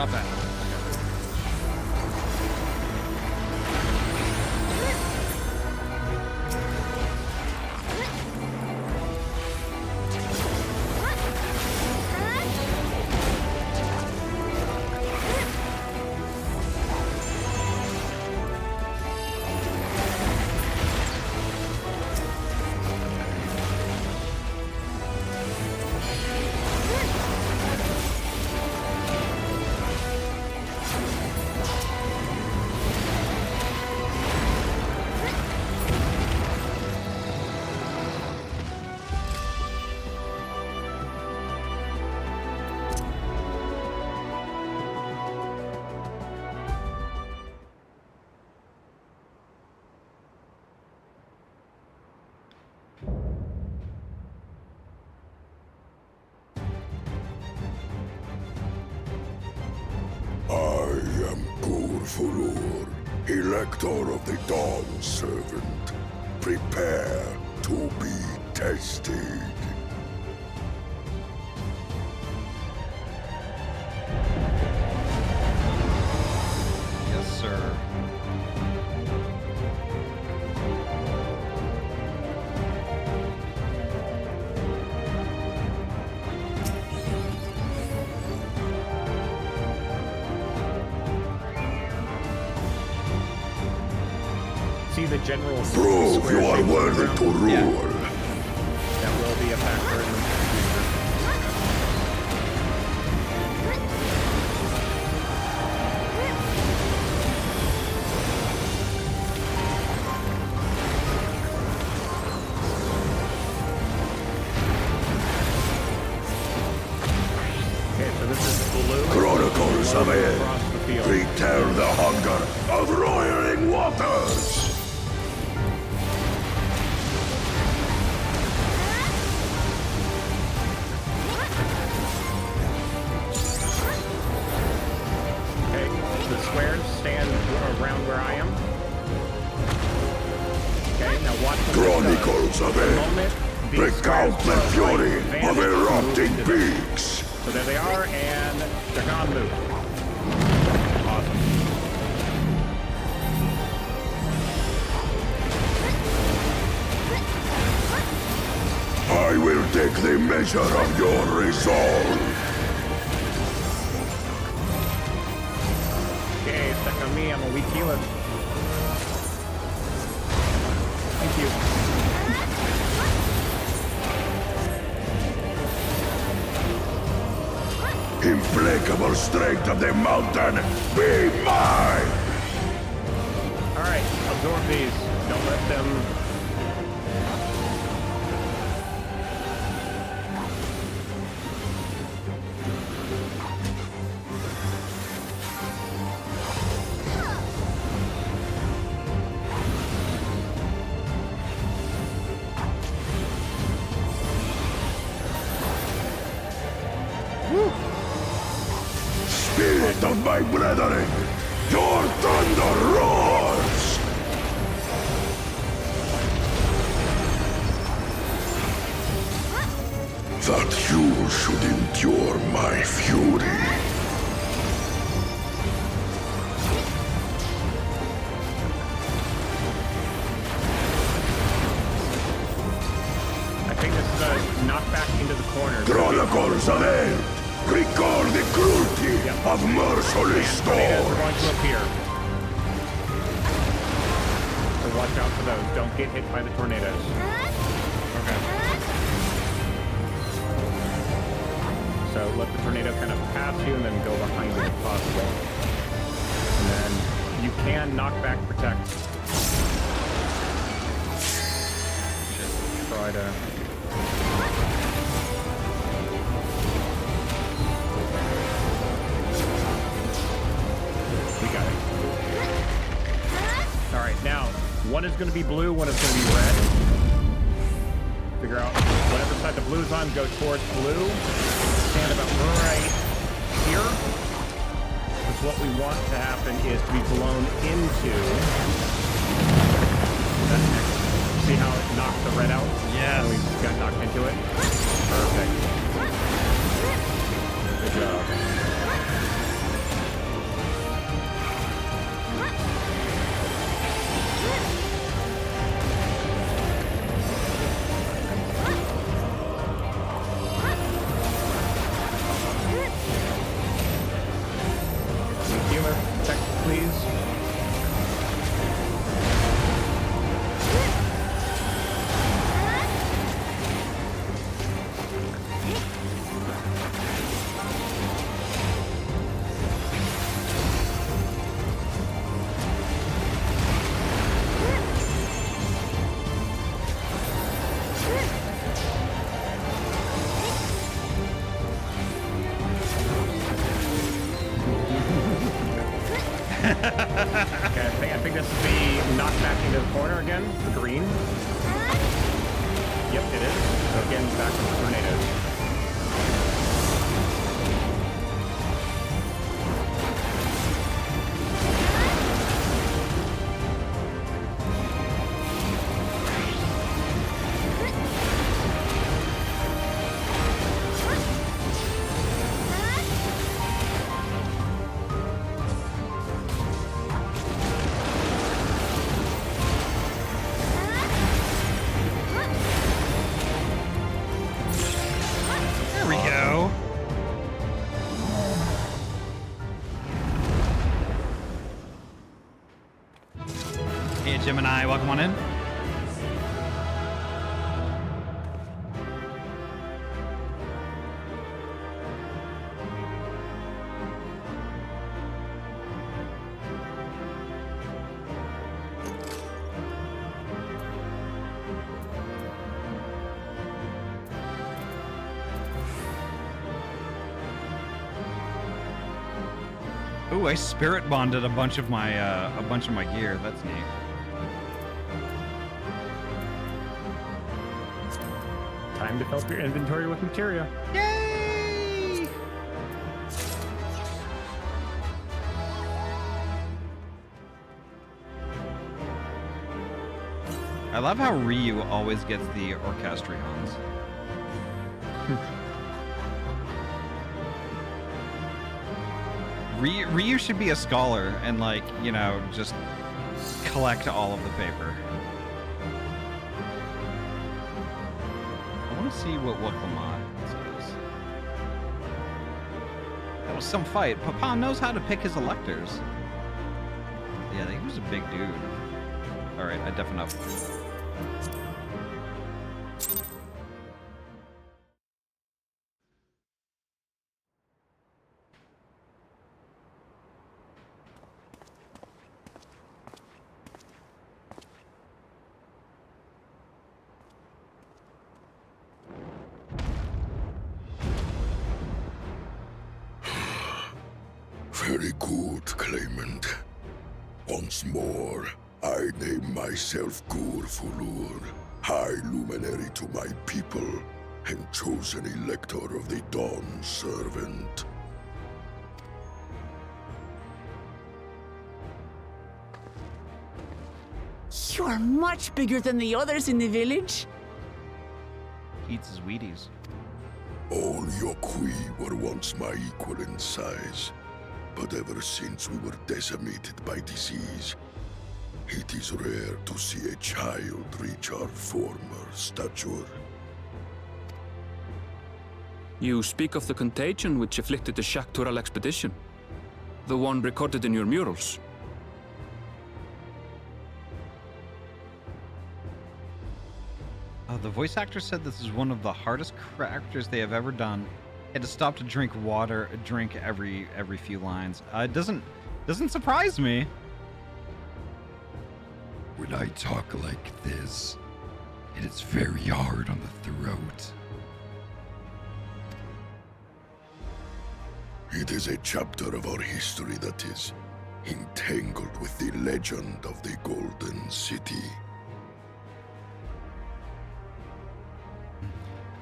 Not bad. I am Purfurur, Elector of the Dawn Servant. Prepare to be tested. Yes, sir. See the general. Prove you are worthy to rule. Yeah. That will be a factor in the future. Okay, so this is blue. Chronicles of Air. Across the field. Return the hunger of roiling waters. Okay, the squares stand around where I am. Okay, now watch what Chronicles of the Air. moment these Recount the squares fury right, of vanish, erupting move to them. peaks. So there they are, and they're gone. Move. Awesome. I will take the measure of your resolve. Okay, stuck on me. I'm a weak healer. Thank you. Implacable strength of the mountain, be mine! Alright, absorb these. Don't let them... Spirit of my brethren, your thunder roars! That you should endure my fury. I think this is a knockback into the corner. Chronicles of Hell, record the cruelty of merciless Tornadoes are going storms. to appear. So watch out for those. Don't get hit by the tornadoes. Okay. So let the tornado kind of pass you and then go behind you if possible. And then you can knock back protect. Try to... We got it. Alright, now, one is going to be blue, one is going to be red. Figure out whatever side the blue's on, go towards blue. Stand about right here. Because what we want to happen is to be blown into that next. See how it knocked the red out? Yes. We got knocked into it? Perfect. Good job. Yep, it is. So again, back with the tornadoes. There we go. Hey, Gemini, welcome on in. Ooh, I spirit bonded a bunch of my gear. That's neat. Time to fill up your inventory with materia. Yay! I love how Ryu always gets the orchestrions. Ryu should be a scholar and, like, you know, just collect all of the paper. I want to see what Lamont says. That was some fight. Papa knows how to pick his electors. Yeah, he was a big dude. All right, I deafen up. Very good, claimant. Once more, I name myself Gur Fulur, High Luminary to my people, and chosen Elector of the Dawn Servant. You are much bigger than the others in the village. Eats his Wheaties. All Yokui were once my equal in size, but ever since we were decimated by disease, it is rare to see a child reach our former stature. You speak of the contagion which afflicted the Shaktural expedition, the one recorded in your murals. The voice actor said this is one of the hardest characters they have ever done. He had to stop to drink water, drink every few lines. It doesn't surprise me. When I talk like this, it is very hard on the throat. It is a chapter of our history that is entangled with the legend of the Golden City.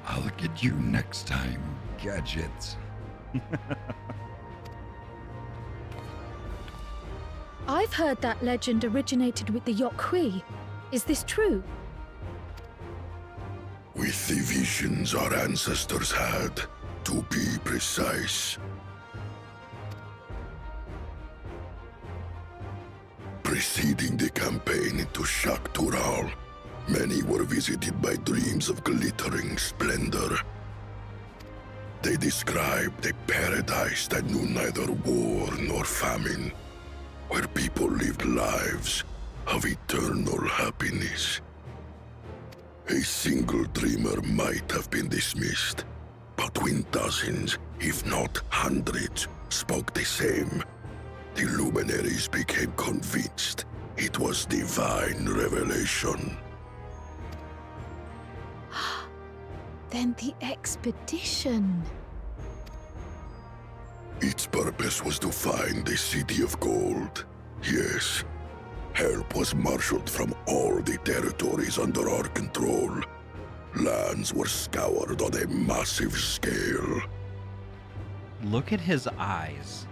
I'll get you next time, Gadget. I've heard that legend originated with the Yokui. Is this true? With the visions our ancestors had, to be precise. Preceding the campaign into Shaktural, many were visited by dreams of glittering splendor. They described a paradise that knew neither war nor famine, where people lived lives of eternal happiness. A single dreamer might have been dismissed, but when dozens, if not hundreds, spoke the same, the luminaries became convinced it was divine revelation. Then the expedition. Its purpose was to find the City of Gold. Yes, help was marshaled from all the territories under our control. Lands were scoured on a massive scale. Look at his eyes.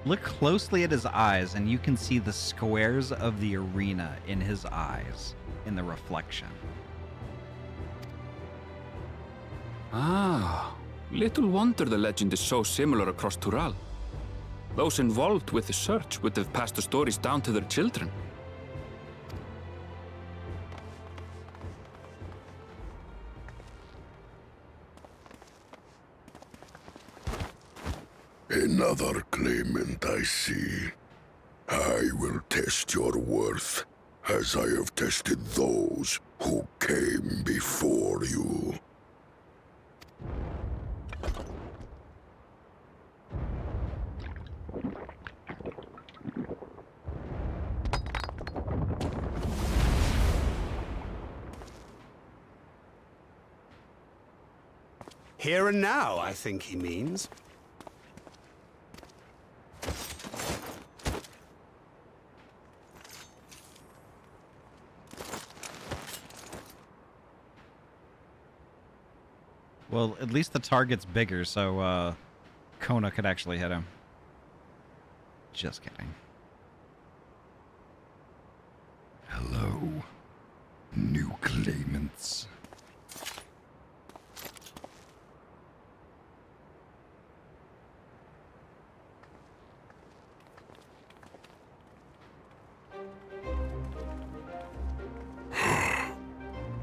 Look closely at his eyes, and you can see the squares of the arena in his eyes in the reflection. Ah, little wonder the legend is so similar across Tural. Those involved with the search would have passed the stories down to their children. Another claimant, I see. I will test your worth, as I have tested those who came before you. Here and now, I think he means. Well, at least the target's bigger, so Kona could actually hit him. Just kidding. Hello, new claimants.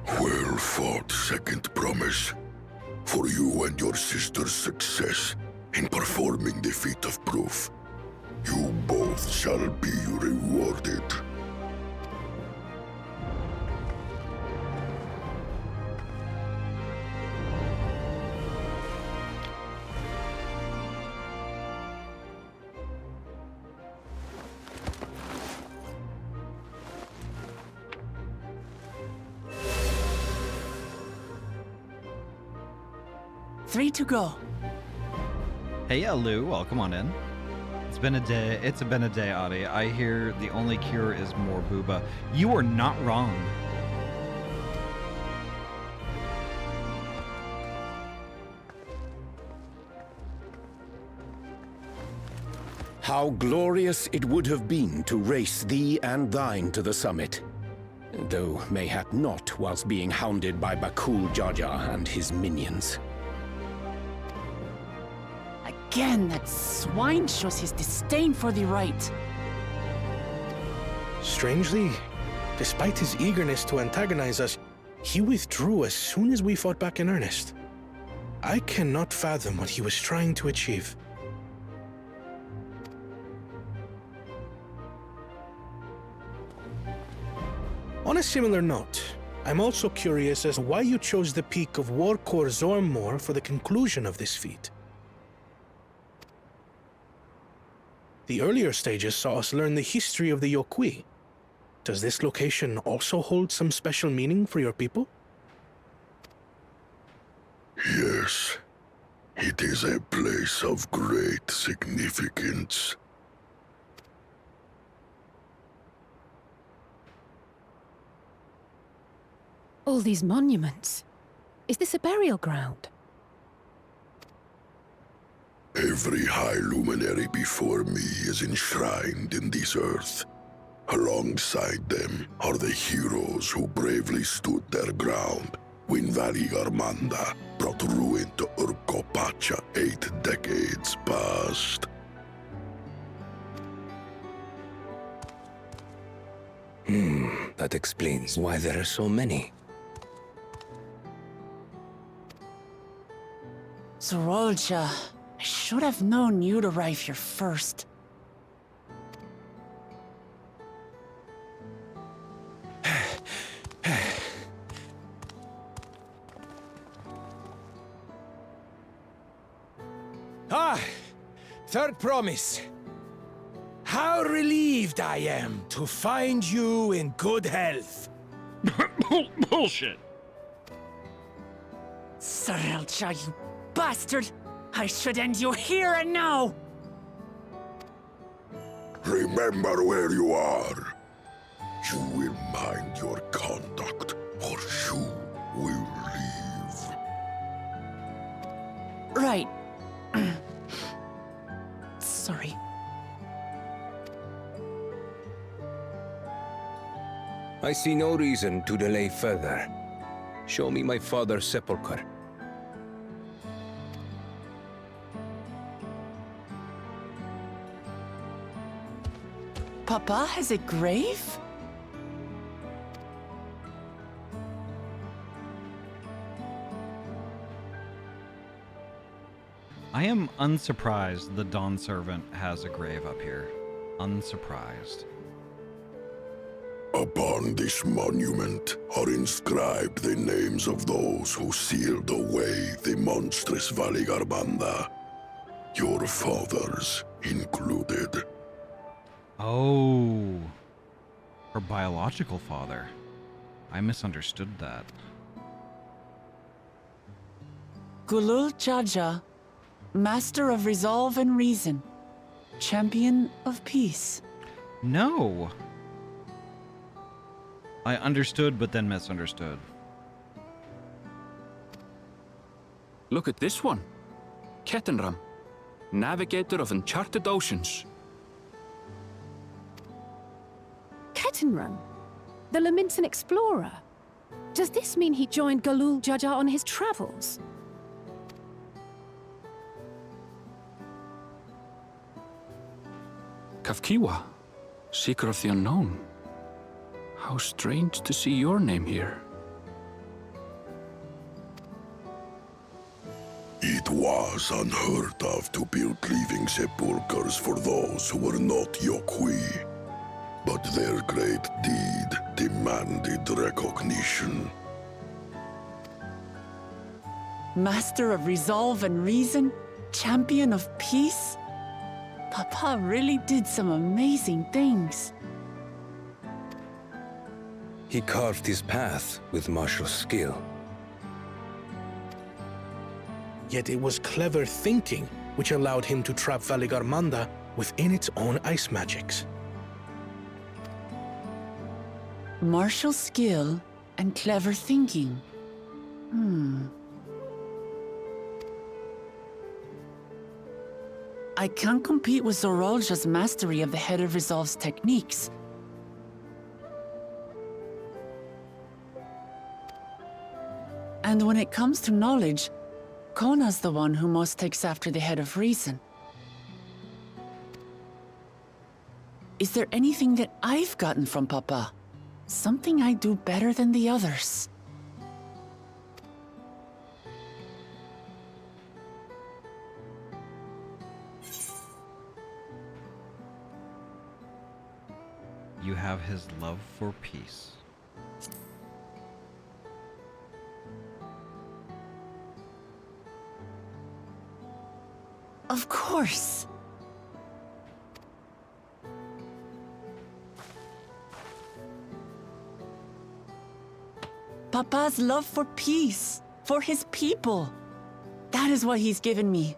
Well fought, second promise. For you and your sister's success in performing the feat of proof. You both shall be rewarded. Three to go. Hey, Lou, welcome on in. It's been a day. It's been a day, Ahty. I hear the only cure is more booba. You are not wrong. How glorious it would have been to race thee and thine to the summit. Though mayhap not whilst being hounded by Bakul Jaja and his minions. Again, that swine shows his disdain for the right. Strangely, despite his eagerness to antagonize us, he withdrew as soon as we fought back in earnest. I cannot fathom what he was trying to achieve. On a similar note, I'm also curious as to why you chose the peak of Warkor Zormor for the conclusion of this feat. The earlier stages saw us learn the history of the Yokui. Does this location also hold some special meaning for your people? Yes, it is a place of great significance. All these monuments. Is this a burial ground? Every high luminary before me is enshrined in this earth. Alongside them are the heroes who bravely stood their ground when Valley Armanda brought ruin to Urkopacha 8 decades past. That explains why there are so many. Zorolcha, I should have known you'd arrive here first. Third promise. How relieved I am to find you in good health. Bullshit. Zorolcha, you bastard! I should end you here and now! Remember where you are. You will mind your conduct, or you will leave. right. Sorry. I see no reason to delay further. Show me my father's sepulchre. Papa has a grave? I am unsurprised the Dawn Servant has a grave up here. Unsurprised. Upon this monument are inscribed the names of those who sealed away the monstrous Valigarbanda, your fathers included. Oh, her biological father. I misunderstood that. Gulul Jaja, Master of Resolve and Reason, Champion of Peace. No. I understood, but then misunderstood. Look at this one. Kettenram, navigator of uncharted oceans. Kettenrun? The Laminton explorer? Does this mean he joined Gulul Jaja on his travels? Kafkiwa, seeker of the unknown. How strange to see your name here. It was unheard of to build living sepulchres for those who were not Yokwi, but their great deed demanded recognition. Master of Resolve and Reason, Champion of Peace? Papa really did some amazing things. He carved his path with martial skill. Yet it was clever thinking which allowed him to trap Valigarmanda within its own ice magics. Martial skill and clever thinking. I can't compete with Zorolja's mastery of the Head of Resolve's techniques. And when it comes to knowledge, Kona's the one who most takes after the Head of Reason. Is there anything that I've gotten from Papa? Something I do better than the others? You have his love for peace. Of course. Papa's love for peace, for his people. That is what he's given me.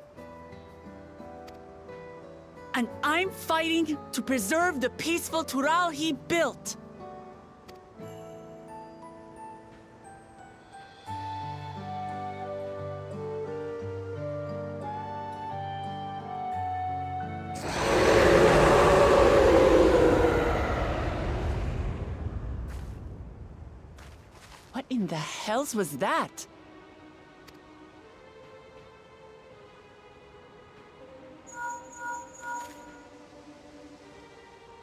And I'm fighting to preserve the peaceful Tural he built. What in the hells was that?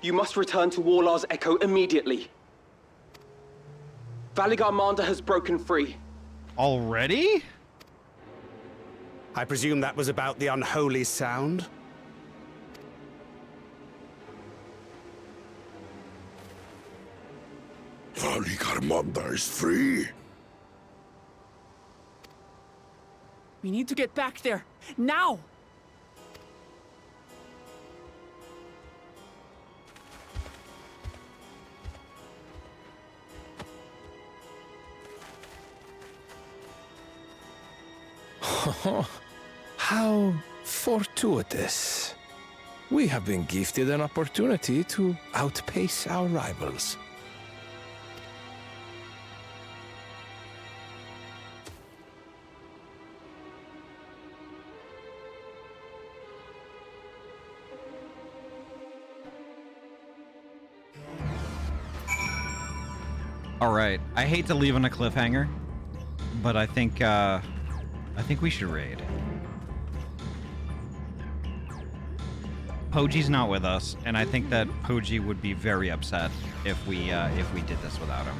You must return to Warlar's Echo immediately. Valigarmanda has broken free. Already? I presume that was about the unholy sound? Valigarmanda is free. We need to get back there, now! How fortuitous. We have been gifted an opportunity to outpace our rivals. All right. I hate to leave on a cliffhanger, but I think we should raid. Poji's not with us, and I think that Poji would be very upset if we did this without him.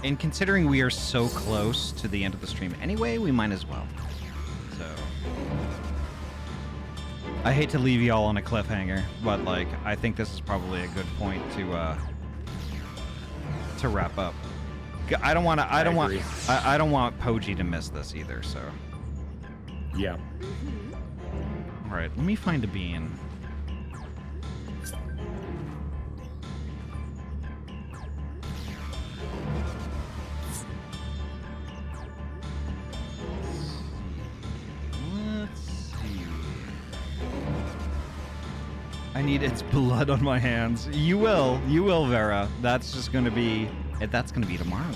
And considering we are so close to the end of the stream anyway, we might as well. So I hate to leave y'all on a cliffhanger, but like I think this is probably a good point to wrap up. I don't want Poji to miss this either. So yeah. All right, let me find a bean. Let's see. I need its blood on my hands. You will, Vera. That's just gonna be, that's gonna be tomorrow night.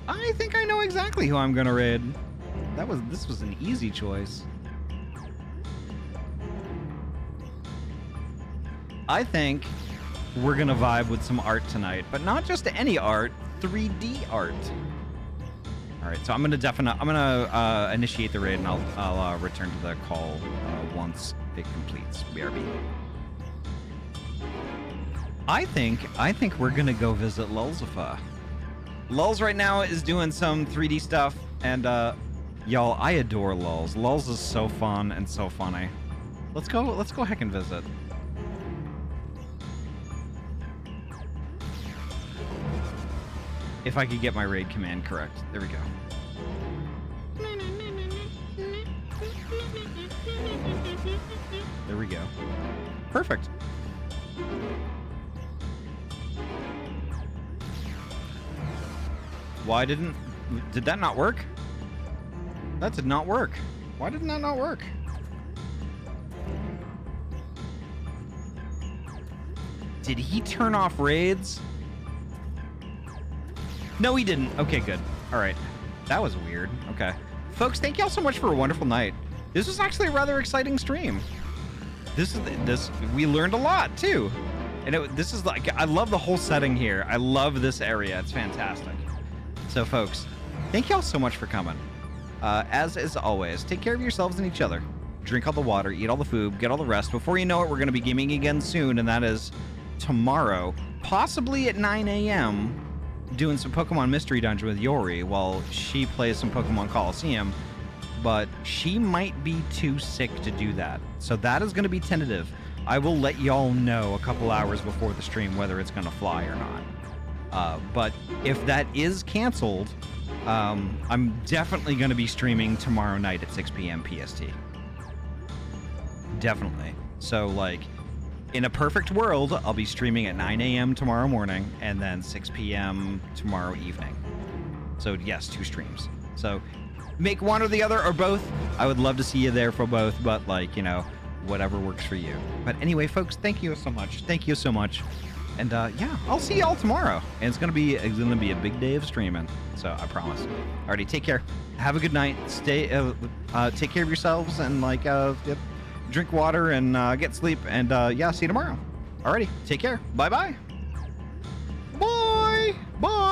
I think I know exactly who I'm gonna raid. This was an easy choice. I think we're gonna vibe with some art tonight, but not just any art, 3D art. All right, so I'm gonna initiate the raid, and I'll return to the call once it completes. BRB. I think we're gonna go visit Lulzifa. Lulz right now is doing some 3D stuff, and y'all, I adore Lulz. Lulz is so fun and so funny. Let's go heck and visit. If I could get my raid command correct. There we go. There we go. Perfect. Why did that not work? That did not work. Why did that not work? Did he turn off raids? No, he didn't. Okay, good. All right. That was weird. Okay. Folks, thank y'all so much for a wonderful night. This was actually a rather exciting stream. We learned a lot too. And this is like, I love the whole setting here. I love this area. It's fantastic. So folks, thank y'all so much for coming. As is always, take care of yourselves and each other. Drink all the water, eat all the food, get all the rest. Before you know it, we're going to be gaming again soon, and that is tomorrow, possibly at 9 a.m., doing some Pokemon Mystery Dungeon with Yori while she plays some Pokemon Coliseum, but she might be too sick to do that. So that is going to be tentative. I will let y'all know a couple hours before the stream whether it's going to fly or not. But if that is canceled, I'm definitely going to be streaming tomorrow night at 6 p.m. PST. Definitely. So, like, in a perfect world, I'll be streaming at 9 a.m. tomorrow morning and then 6 p.m. tomorrow evening. So, yes, 2 streams. So, make one or the other or both. I would love to see you there for both, but, like, you know, whatever works for you. But anyway, folks, thank you so much. Thank you so much. And yeah, I'll see y'all tomorrow. And it's gonna be a big day of streaming. So I promise. Alrighty, take care. Have a good night. Stay. Take care of yourselves and like drink water and get sleep. And yeah, see you tomorrow. Alrighty, take care. Bye bye. Bye. Bye.